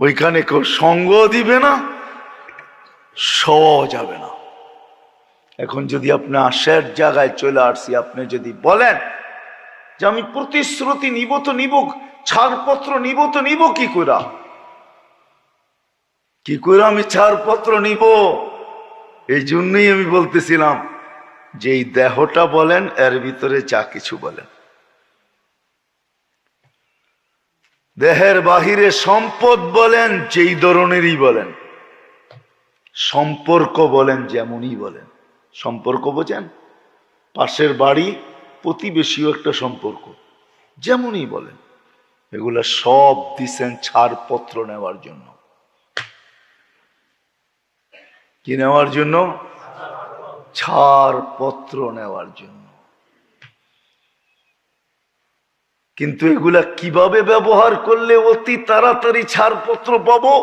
ওইখানে কেউ সঙ্গ দিবে না, সওয়া যাবে না। এখন যদি আপনি আশার জায়গায় চলে আসছি, আপনি যদি বলেন যে আমি প্রতিশ্রুতি নিব তো নিব, ছাড়পত্র নিব তো নিব, কি করে আমি ছাড়পত্র নিব? এই জন্যই আমি বলতেছিলাম যে এই দেহটা বলেন, এর ভিতরে যা কিছু বলেন, দেহের বাহিরে সম্পদ বলেন যেই ধরনেরই বলেন, সম্পর্ক বলেন যেমনই বলেন, সম্পর্ক বোঝেন, পাশের বাড়ি প্রতিবেশীও একটা সম্পর্ক, যেমনই বলেন, এগুলা সব দিছেন ছাড়পত্র নেওয়ার জন্য। কি নেওয়ার জন্য? ছাড়পত্র নেওয়ার জন্য। কিন্তু এগুলা কিভাবে ব্যবহার করলে অতি তাড়াতাড়ি ছাড়পত্র পাবো,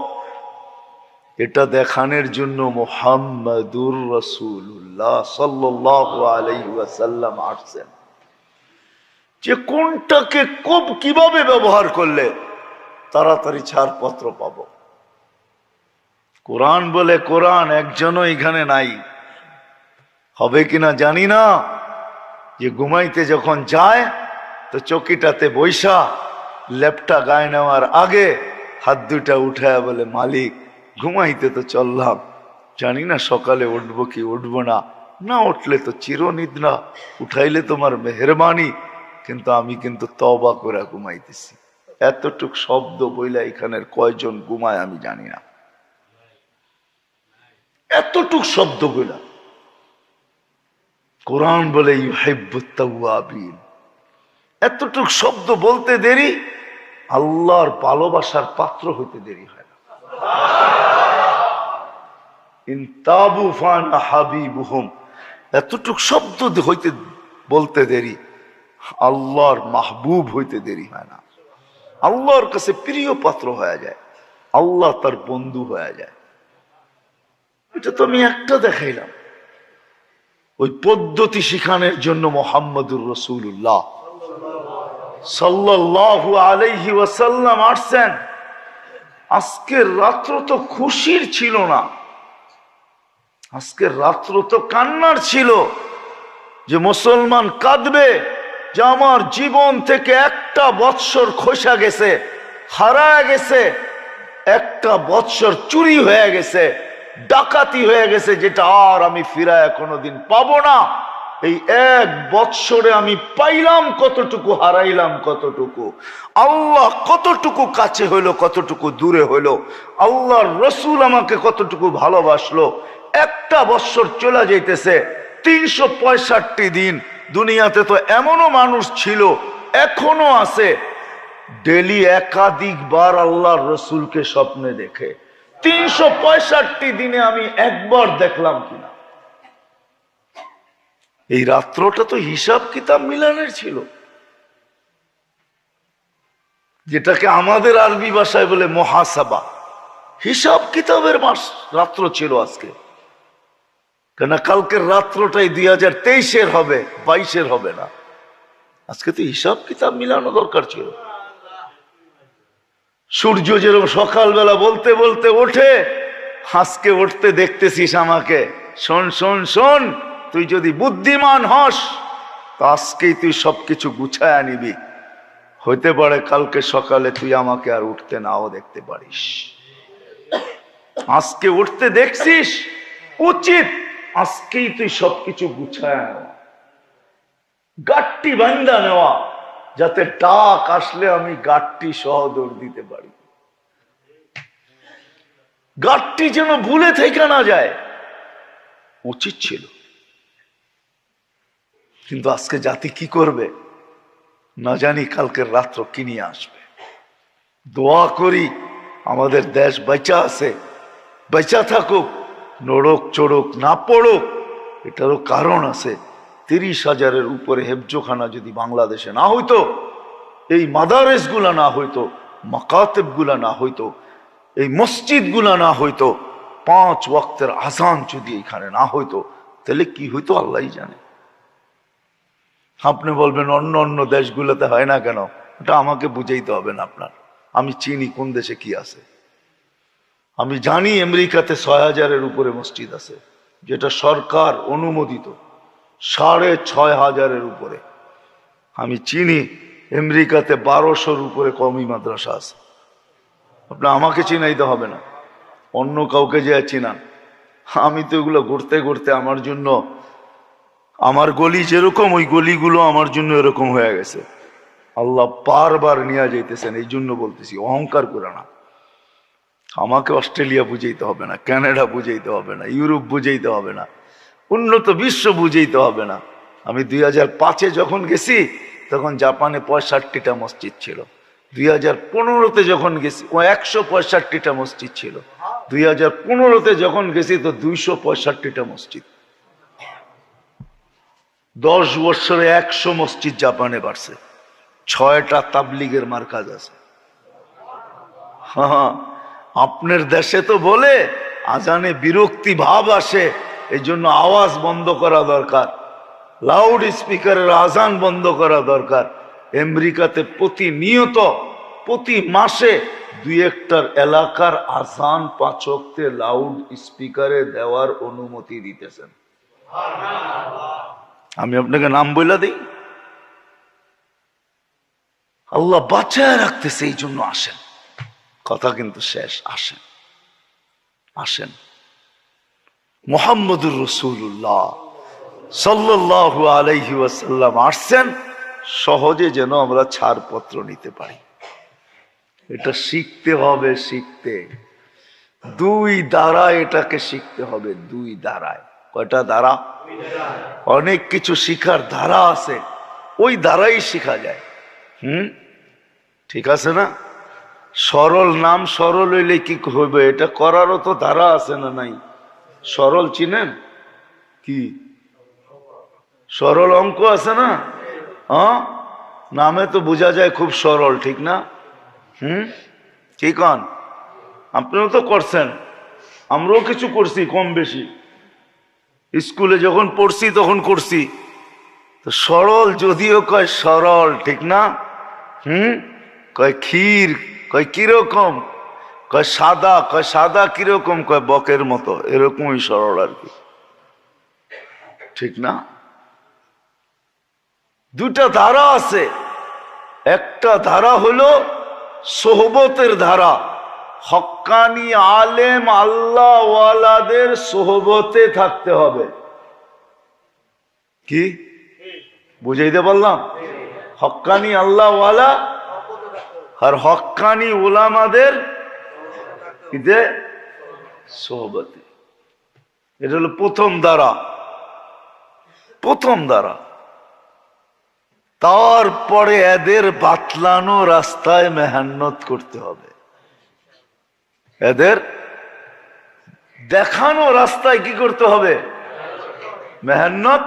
এটা দেখানোর জন্য মুহাম্মাদুর রাসূলুল্লাহ সাল্লাল্লাহু আলাইহি ওয়াসাল্লাম আসছেন, যে কোনটাকে কিভাবে ব্যবহার করলে তাড়াতাড়ি ছাড়পত্র পাবো। কোরআন বলে, কোরআন একজনও এখানে নাই, হবে কিনা জানি না, যে ঘুমাইতে যখন যায় তো চকিটাতে বৈশা লেপটা গায়ে নেওয়ার আগে হাত দুটা উঠায় বলে, মালিক ঘুমাইতে তো চললাম, জানি না সকালে উঠবো কি উঠবো না, না উঠলে তো চিরনিদ্রা, উঠাইলে তোমার মেহেরবানি, কিন্তু আমি কিন্তু তওবা করে ঘুমাইতেছি। এতটুক শব্দ বইলা এখানের কয়জন ঘুমায় আমি জানি না, এতটুক শব্দ বইলা। কোরআন বলে ইউহিব্বুত তাওয়াবিন, এতটুক শব্দ বলতে দেরি, আল্লাহর ভালোবাসার পাত্র হইতে দেরি হয় না। ইনতাবু ফানা হাবিবুহুম, এতটুক শব্দ হইতে বলতে দেরি, আল্লাহর মাহবুব হইতে দেরি হয় না। আল্লাহর কাছে প্রিয় পাত্র হয়ে যায়, আল্লাহ তার বন্ধু হয়ে যায়। এটা তো আমি একটা দেখাইলাম। ওই পদ্ধতি শিখানোর জন্য মুহাম্মদুর রাসূলুল্লাহ সাল্লাল্লাহু আলাইহি ওয়াসাল্লাম আসছেন। আজকের রাত্র তো খুশির ছিল না, আজকের রাত্র তো কান্নার ছিল, যে মুসলমান কাঁদবে যে আমার জীবন থেকে একটা বৎসর খসা গেছে, হারায় গেছে, একটা বৎসর চুরি হয়ে গেছে, ডাকাতি হয়ে গেছে, যেটা আর আমি ফিরায় কোনোদিন পাবো না। এই এক বৎসরে আমি পাইলাম কতটুকু, হারাইলাম কতটুকু, আল্লাহ কতটুকু কাছে হইলো, কতটুকু দূরে হইলো, আল্লাহর রসুল আমাকে কতটুকু ভালোবাসলো। একটা বৎসর চলে যাইতেছে, 365 দিন। দুনিয়াতে তো এমনও মানুষ ছিল, এখনো আছে, ডেলি একাধিকবার আল্লাহর রসুলকে স্বপ্নে দেখে। 365 দিনে আমি একবার দেখলাম কিনা। এই রাত্রটা তো হিসাব কিতাব মিলানের ছিল, যেটাকে আমাদের আরবি ভাষায় বলে মুহাসাবা। হিসাব কিতাবের মাস রাত্র ছিল আজকে, কেন কালকের রাত্রটাই 2023-এর হবে, 22-এর হবে না। আজকে তো হিসাব কিতাব মিলানো দরকার ছিল। সূর্য যেরকম সকালবেলা বলতে বলতে ওঠে, আজকে উঠতে দেখতেছিস আমাকে, শোন শোন শোন, তুই যদি বুদ্ধিমান হস তো আজকেই তুই সবকিছু গুছায় নিবি, হইতে পারে কালকে সকালে তুই আমাকে আর উঠতে নাও দেখতে পারিস। আজকে উঠতে দেখছিস, উচিত আজকেই তুই সবকিছু গুছায় নেওয়া, গাট্টি বান্ধা নেওয়া, যাতে ডাক আসলে আমি গাট্টি সহ দৌড় দিতে পারি, গাট্টি যেন ভুলে থেকে না যায়। উচিত ছিল। কিন্তু আজকে জাতি কি করবে না জানি, কালকের রাত্র কি নিয়ে আসবে। দোয়া করি আমাদের দেশ বেঁচা আছে, বেঁচা থাকুক, নড়ক চড়ক না পড়ুক। এটারও কারণ আছে। 30,000-এর উপরে হেফজোখানা যদি বাংলাদেশে না হইতো, এই মাদারেস গুলা না হইতো, মাকাতেব গুলা না হইতো, এই মসজিদ গুলা না হইতো, 5 ওয়াক্তের আজান যদি এখানে না হইতো, তাহলে কি হইতো আল্লাহই জানে। আপনি বলবেন অন্য অন্য দেশগুলোতে হয় না কেন, ওটা আমাকে বুঝাইতে হবে না আপনার। আমি চিনি কোন দেশে কি আছে। আমি জানি আমেরিকাতে 6,000-এর উপরে মসজিদ আছে, যেটা সরকার অনুমোদিত, 6,500-এর উপরে। আমি চিনি আমেরিকাতে 1200-র উপরে কওমি মাদ্রাসা আছে। আপনি আমাকে চিনাইতে হবে না, অন্য কাউকে যে চিনান। আমি তো এগুলো ঘুরতে ঘুরতে আমার জন্য, আমার গলি যেরকম ওই গলিগুলো আমার জন্য এরকম হয়ে গেছে। আল্লাহ বারবার নিয়ে যাইতেছেন, এই জন্য বলতেছি, অহংকার করে না। আমাকে অস্ট্রেলিয়া বুঝাইতে হবে না, কানাডা বুঝাইতে হবে না, ইউরোপ বুঝাইতে হবে না, উন্নত বিশ্ব বুঝাইতে হবে না। আমি 2005-এ যখন গেছি তখন জাপানে 65টা মসজিদ ছিল। 2015-তে যখন গেছি 165টা মসজিদ ছিল। 2015-তে যখন গেছি তো 265টা মসজিদ। 10 বছরে 100 মসজিদ জাপানে বাড়ছে। 6টা তাবলিগের মার্কাজ আছে। হ্যাঁ, আপনার দেশে তো বলে আজানে বিরক্তি ভাব আসে, এই জন্য আওয়াজ বন্ধ করা দরকার, লাউড স্পিকারের আজান বন্ধ করা দরকার। আমেরিকাতে প্রতিনিয়ত প্রতি মাসে 2-1টার এলাকার আজান 5 ওয়াক্তে লাউড স্পিকারে দেওয়ার অনুমতি দিতেছেন। আমি আপনাকে নাম বলে দিই, আল্লাহ বাঁচায় রাখতেছে, এই জন্য আসেন। কথা কিন্তু শেষ, আসেন আসেন। মুহাম্মদুর রাসূলুল্লাহ সাল্লাল্লাহু আলাইহি ওয়াসাল্লাম আসছেন সহজে যেন আমরা ছাড়পত্র নিতে পারি। এটা শিখতে হবে, শিখতে 2 দ্বারায় এটাকে শিখতে হবে। 2 দ্বারায়। কয়টা দ্বারা? অনেক কিছু শিখার ধারা আছে, ওই দ্বারাই শিখা যায়। ঠিক আছে না? সরল নাম সরল হইলে কি হইবে, এটা করারও তো ধারা আছে না নাই? সরল চিনেন কি? সরল অঙ্ক আছে না? হ্যাঁ, নামে তো বোঝা যায় খুব সরল, ঠিক না? কি কন? আপনিও তো করছেন, আমরাও কিছু করছি কম বেশি, স্কুলে যখন পড়ছি তখন করছি। তো সরল যদিও কয় সরল, ঠিক না? কয় ক্ষীর, কয় কিরকম, কয় সাদা, কয় সাদা কিরকম, কয় বকের মতো, এরকমই সরল আর কি, ঠিক না? 2টা ধারা আছে। একটা ধারা হলো সোহবতের ধারা, হক্কানি আলেম আল্লাহ ওয়ালাদের সোহবতে থাকতে হবে। কি বুঝাইতে পারলাম? হক্কানি আল্লাহ ওয়ালা আর হক্কানি উলামাদের সোহবতে, এটা হলো প্রথম ধারা। প্রথম ধারা। তারপরে এদের বাতলানো রাস্তায় মেহনত করতে হবে, এদের দেখানো রাস্তায় কি করতে হবে? মেহনত।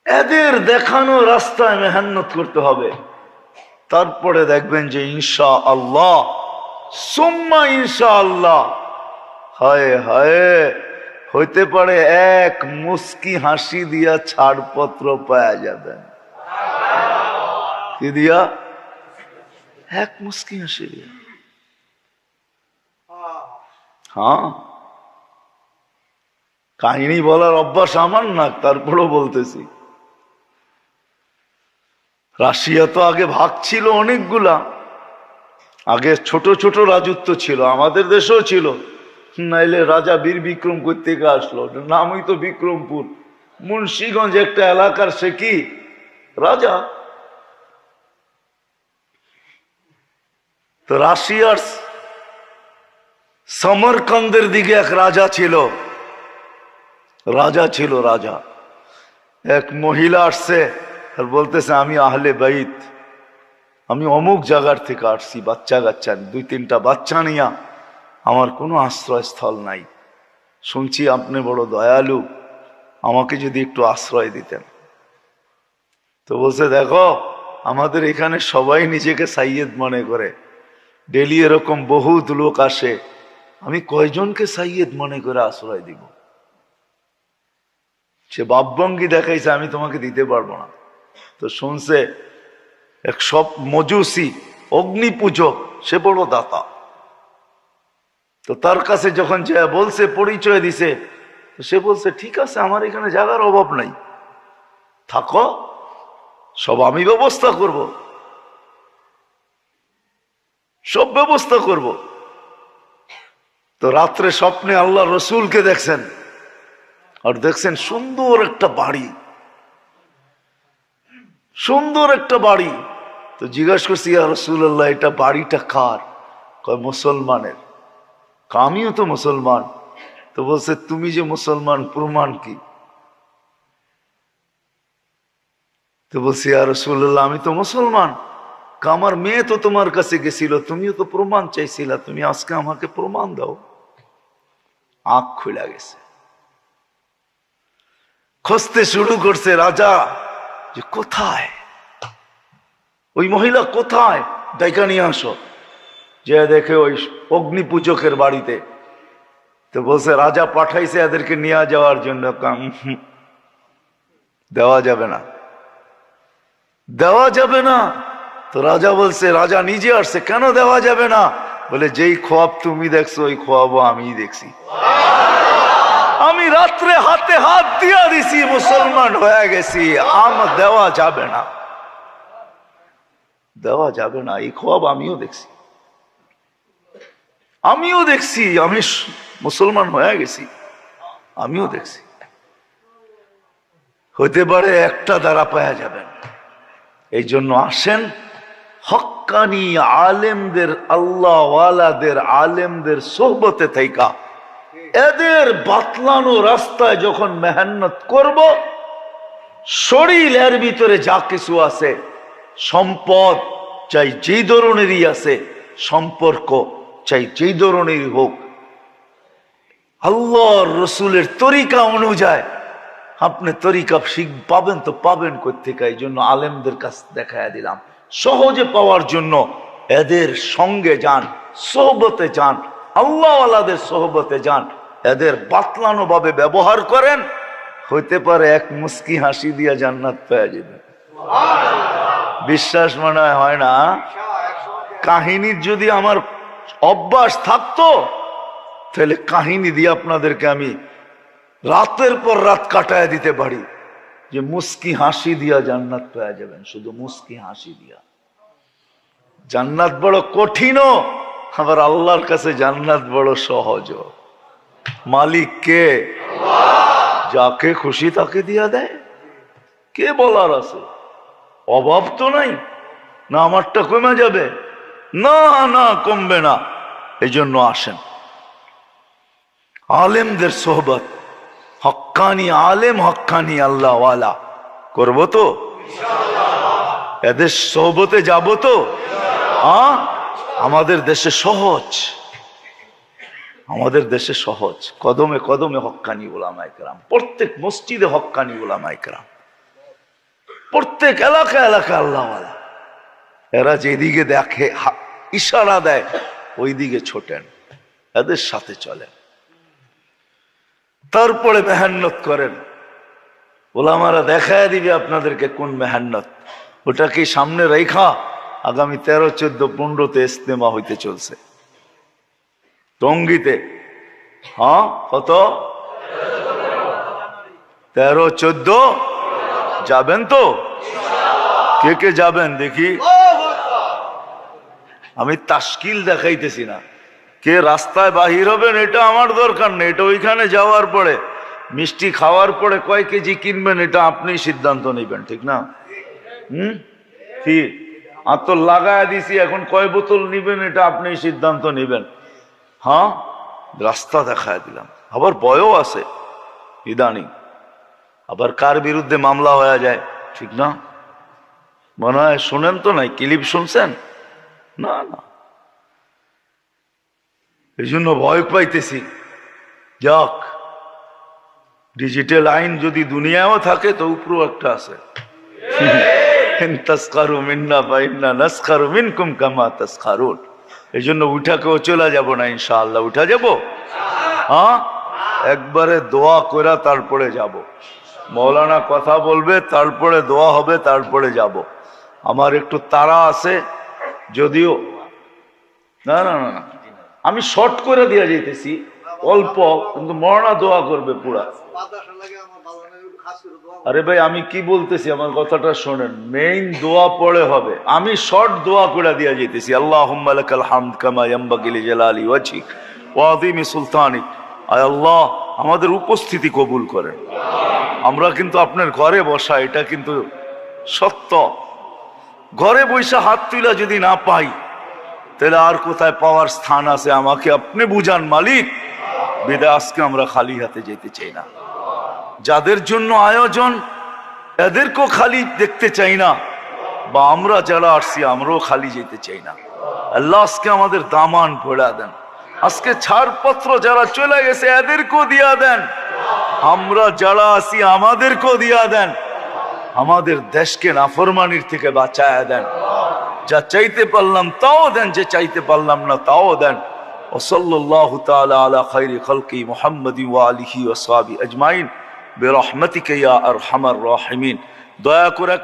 এদের দেখানো রাস্তায় মেহনত করতে হবে। তারপরে দেখবেন যে ইনশাআল্লাহ সুম্মা ইনশাআল্লাহ, হায় হায়, হইতে পারে এক মুস্কি হাসি দিয়া ছাড়পত্র পাওয়া যাবেন। কি দিয়া? এক মুস্কি হাসি দিয়া। হ্যাঁ, কাহিনী বলার অভ্যাস আমার না, তারপরেও বলতেছি। রাশিয়া তো আগে ভাগ ছিল অনেকগুলা, আগে ছোট ছোট রাজত্ব ছিল, আমাদের দেশেও ছিল। নাইলে রাজা বীর বিক্রম থেকে আসলো, নামই তো বিক্রমপুর। মুন্সিগঞ্জ একটা এলাকার সে কি রাজা। তো রাশিয়ার সমরকন্দের দিকে এক রাজা ছিল, রাজা ছিল রাজা। এক মহিলা আসছে আর বলতেছে আমি আহলে বাইত, আমি অমুক জায়গার থেকে আসছি, বাচ্চা কাচ্চা 2-3টা বাচ্চা নিয়া, আমার কোনো আশ্রয়স্থল নাই, শুনছি আপনি বড় দয়ালু, আমাকে যদি একটু আশ্রয় দিতেন। তো বলছে দেখো আমাদের এখানে সবাই নিজেকে সাইয়েদ মনে করে, ডেলি এরকম বহুত লোক আসে, আমি কয়জনকে সাইয়েদ মনে করে আশ্রয় দিব? সে বাপভঙ্গি দেখাইছে আমি তোমাকে দিতে পারবো না। তো শুনছে এক সব মজুসি অগ্নি পূজক, সে বড় দাতা। তো তার কাছে যখন যে বলছে, পরিচয় দিছে, তো সে বলছে ঠিক আছে আমার এখানে জায়গার অভাব নাই, থাকো, সব আমি ব্যবস্থা করব, সব ব্যবস্থা করব। তো রাত্রে স্বপ্নে আল্লাহ রসুলকে দেখছেন, আর দেখছেন সুন্দর একটা বাড়ি, সুন্দর একটা বাড়ি। তো জিজ্ঞাসা করছি ইয়া রাসূলুল্লাহ এটা বাড়িটা কার? কয় মুসলমানের। আমিও তো মুসলমান। তো বলছে তুমি যে মুসলমান প্রমাণ কি? তো বলছি ইয়া রাসূলুল্লাহ আমি তো মুসলমান। আমার মেয়ে তো তোমার কাছে গেছিল, তুমিও তো প্রমাণ চাইছিলা, তুমি আজকে আমাকে প্রমাণ দাও। আঁখ খুলে গেছে, খুঁজতে শুরু করছে রাজা যে কোথায় ওই মহিলা, কোথায়, ডাইকা নিয়ে আসো। যে দেখে ওই অগ্নি পূজকের বাড়িতে। তো বলছে রাজা পাঠাইছে এদেরকে নিয়ে যাওয়ার জন্য, দেওয়া যাবে না, দেওয়া যাবে না। তো রাজা বলছে, রাজা নিজে আসছে, কেন দেওয়া যাবে না? বলে যেই খোয়াব তুমি দেখছো ওই খোয়াবও আমি দেখছি, আমি রাত্রে হাতে হাত দিয়া দিছি, মুসলমান হয়ে গেছি, দেওয়া যাবে না, দেওয়া যাবে না, এই খোয়াব আমিও দেখছি, আমিও দেখছি, আমি মুসলমান হয়ে গেছি, আমিও দেখছি। হইতে পারে একটা দ্বারা পাওয়া যাবেন। এই জন্য আসেন হক্কানি আলেমদের, আল্লাহওয়ালাদের আলেমদের সোহবতে থাইকা এদের বাতলানো রাস্তায় যখন মেহনত করব, শরীর এর ভিতরে যা কিছু আছে, সম্পদ চাই যেই ধরনেরই আছে, সম্পর্ক চাই যেই ধরনেরই হোক, আল্লাহর রসুলের তরিকা অনুযায়ী আপনি তরিকা পাবেন তো পাবেন কোত্থেকে? এই জন্য আলেমদের কাছ দেখাইয়া দিলাম, সহজে পাওয়ার জন্য এদের সঙ্গে যান, সোহবতে যান, আল্লাহওয়ালাদের সোহবতে যান, এদের বাতলানো ভাবে ব্যবহার করেন, হইতে পারে এক মুস্কি হাসি দিয়া জান্নাত পেয়ে যাবে। বিশ্বাস মনে হয় না? কাহিনীর যদি আমার অভ্যাস থাকতো তাহলে কাহিনী দিয়ে আপনাদেরকে আমি রাতের পর রাত কাটায় দিতে পারি, যে মুস্কি হাসি দিয়া জান্নাত পেয়ে যাবেন, শুধু মুস্কি হাসি দিয়া। জান্নাত বড় কঠিন, আবার আল্লাহর কাছে জান্নাত বড় সহজ। মালিক কে? যাকে খুশি তাকে দিয়া দেয়। কে বলার আছে? অভাব তো নাই, না আমারটা কমে যাবে, না না কমবে না। এই জন্য আসেন আলেমদের সোহবত, হক্কানি আলেম, হক্কানি আল্লাহওয়ালা করবো তো, এদের সোহবতে যাব তো। আমাদের দেশে সহজ, আমাদের দেশে সহজ, কদমে কদমে হক্কানি উলামায়ে কেরাম, প্রত্যেক মসজিদে হক্কানি উলামায়ে কেরাম, প্রত্যেক এলাকা এলাকা আল্লাহওয়ালা। এরা যেদিকে দেখে ইশারা দেয় ওই দিকে ছোটেন, এদের সাথে চলেন, তারপরে মেহান্নত করেন। ওলামারা দেখায় দিবে আপনাদেরকে কোন মেহান্নত। ওটাকে সামনে রেখা আগামী 13, 14, 15-তে ইস্তেমা হইতে চলছে টঙ্গীতে। কত? 13, 14 যাবেন তো? কে কে যাবেন দেখি? আমি তাশকিল দেখাইতেছি না, কে রাস্তায় বাহির হবেন এটা আমার দরকার নেই। এটা ওইখানে যাওয়ার পরে, মিষ্টি খাওয়ার পরে কয় কেজি কিনবেন এটা আপনি সিদ্ধান্ত নেবেন, ঠিক না? কি আর তো লাগায় দিছি, এখন কয় বোতল নিবেন এটা আপনি সিদ্ধান্ত নেবেন। রাস্তা দেখায় দিলাম, আবার বয়ও আছে, ইদানিং। আবার কার বিরুদ্ধে মামলা হয়ে যায়, ঠিক না? মনে হয় শোনেন তো, নাই ক্লিপ শুনছেন? না না, এই জন্য ভয় পাইতেছি। যাক, ডিজিটাল আইন যদি দুনিয়াও থাকে তো উপরও একটা আছে। এই জন্য উঠা কেউ চলে যাব না, ইনশাআল্লাহ উঠা যাব। হ্যাঁ, একবারে দোয়া করে তারপরে যাব। মৌলানা কথা বলবে, তারপরে দোয়া হবে, তারপরে যাব। আমার একটু তাড়া আছে, যদিও না না না না, আমি শর্ট করে দিয়ে যেতেছি অল্প, কিন্তু মরনা দোয়া করবে পুরা। আরে ভাই, আমি কি বলতেছি, আমার কথাটা শোনেন। মেইন দোয়া পড়ে হবে, আমি শর্ট দোয়া করে দিয়ে যেতেছি। আল্লাহুম্মা লাকাল হামদ কামা ইয়ানবাগি লিজালালি ওয়াজহিক ওয়া আযীমি সুলতানিক। আয় আল্লাহ, আমাদের উপস্থিতি কবুল করেন। আমরা কিন্তু আপনার ঘরে বসা, এটা কিন্তু সত্য। ঘরে বৈশা হাত তুলা যদি না পাই, তাহলে আর কোথায় পাওয়ার স্থান আছে? আমাকে আপনি বুঝান মালিক। বিদায় আজকে আমরা খালি হাতে যেতে চাই না। যাদের জন্য আয়োজন, এদেরকেও খালি দেখতে চাই না, বা আমরা যারা আসছি আমরাও খালি যেতে চাই না। আল্লাহ আজকে আমাদের দামান ভরা দেন। আজকে ছাড়পত্র যারা চলে গেছে এদেরকেও দিয়া দেন। আমরা যারা আছি আমাদেরকেও দিয়া দেন। আমাদের দেশকে নাফরমানির থেকে বাঁচায়া দেন। যা চাইতে পারলাম তাও দেন, যে চাইতে পারলাম না তাও দেন। ওয়াসাল্লাল্লাহু তাআলা আলা খায়রি খালকি মুহাম্মাদিন ওয়া আলিহি ওয়া সাহবিহি আজমাইন বিরহমাতিকা ইয়া আরহামার রাহিমিন। দয়া করে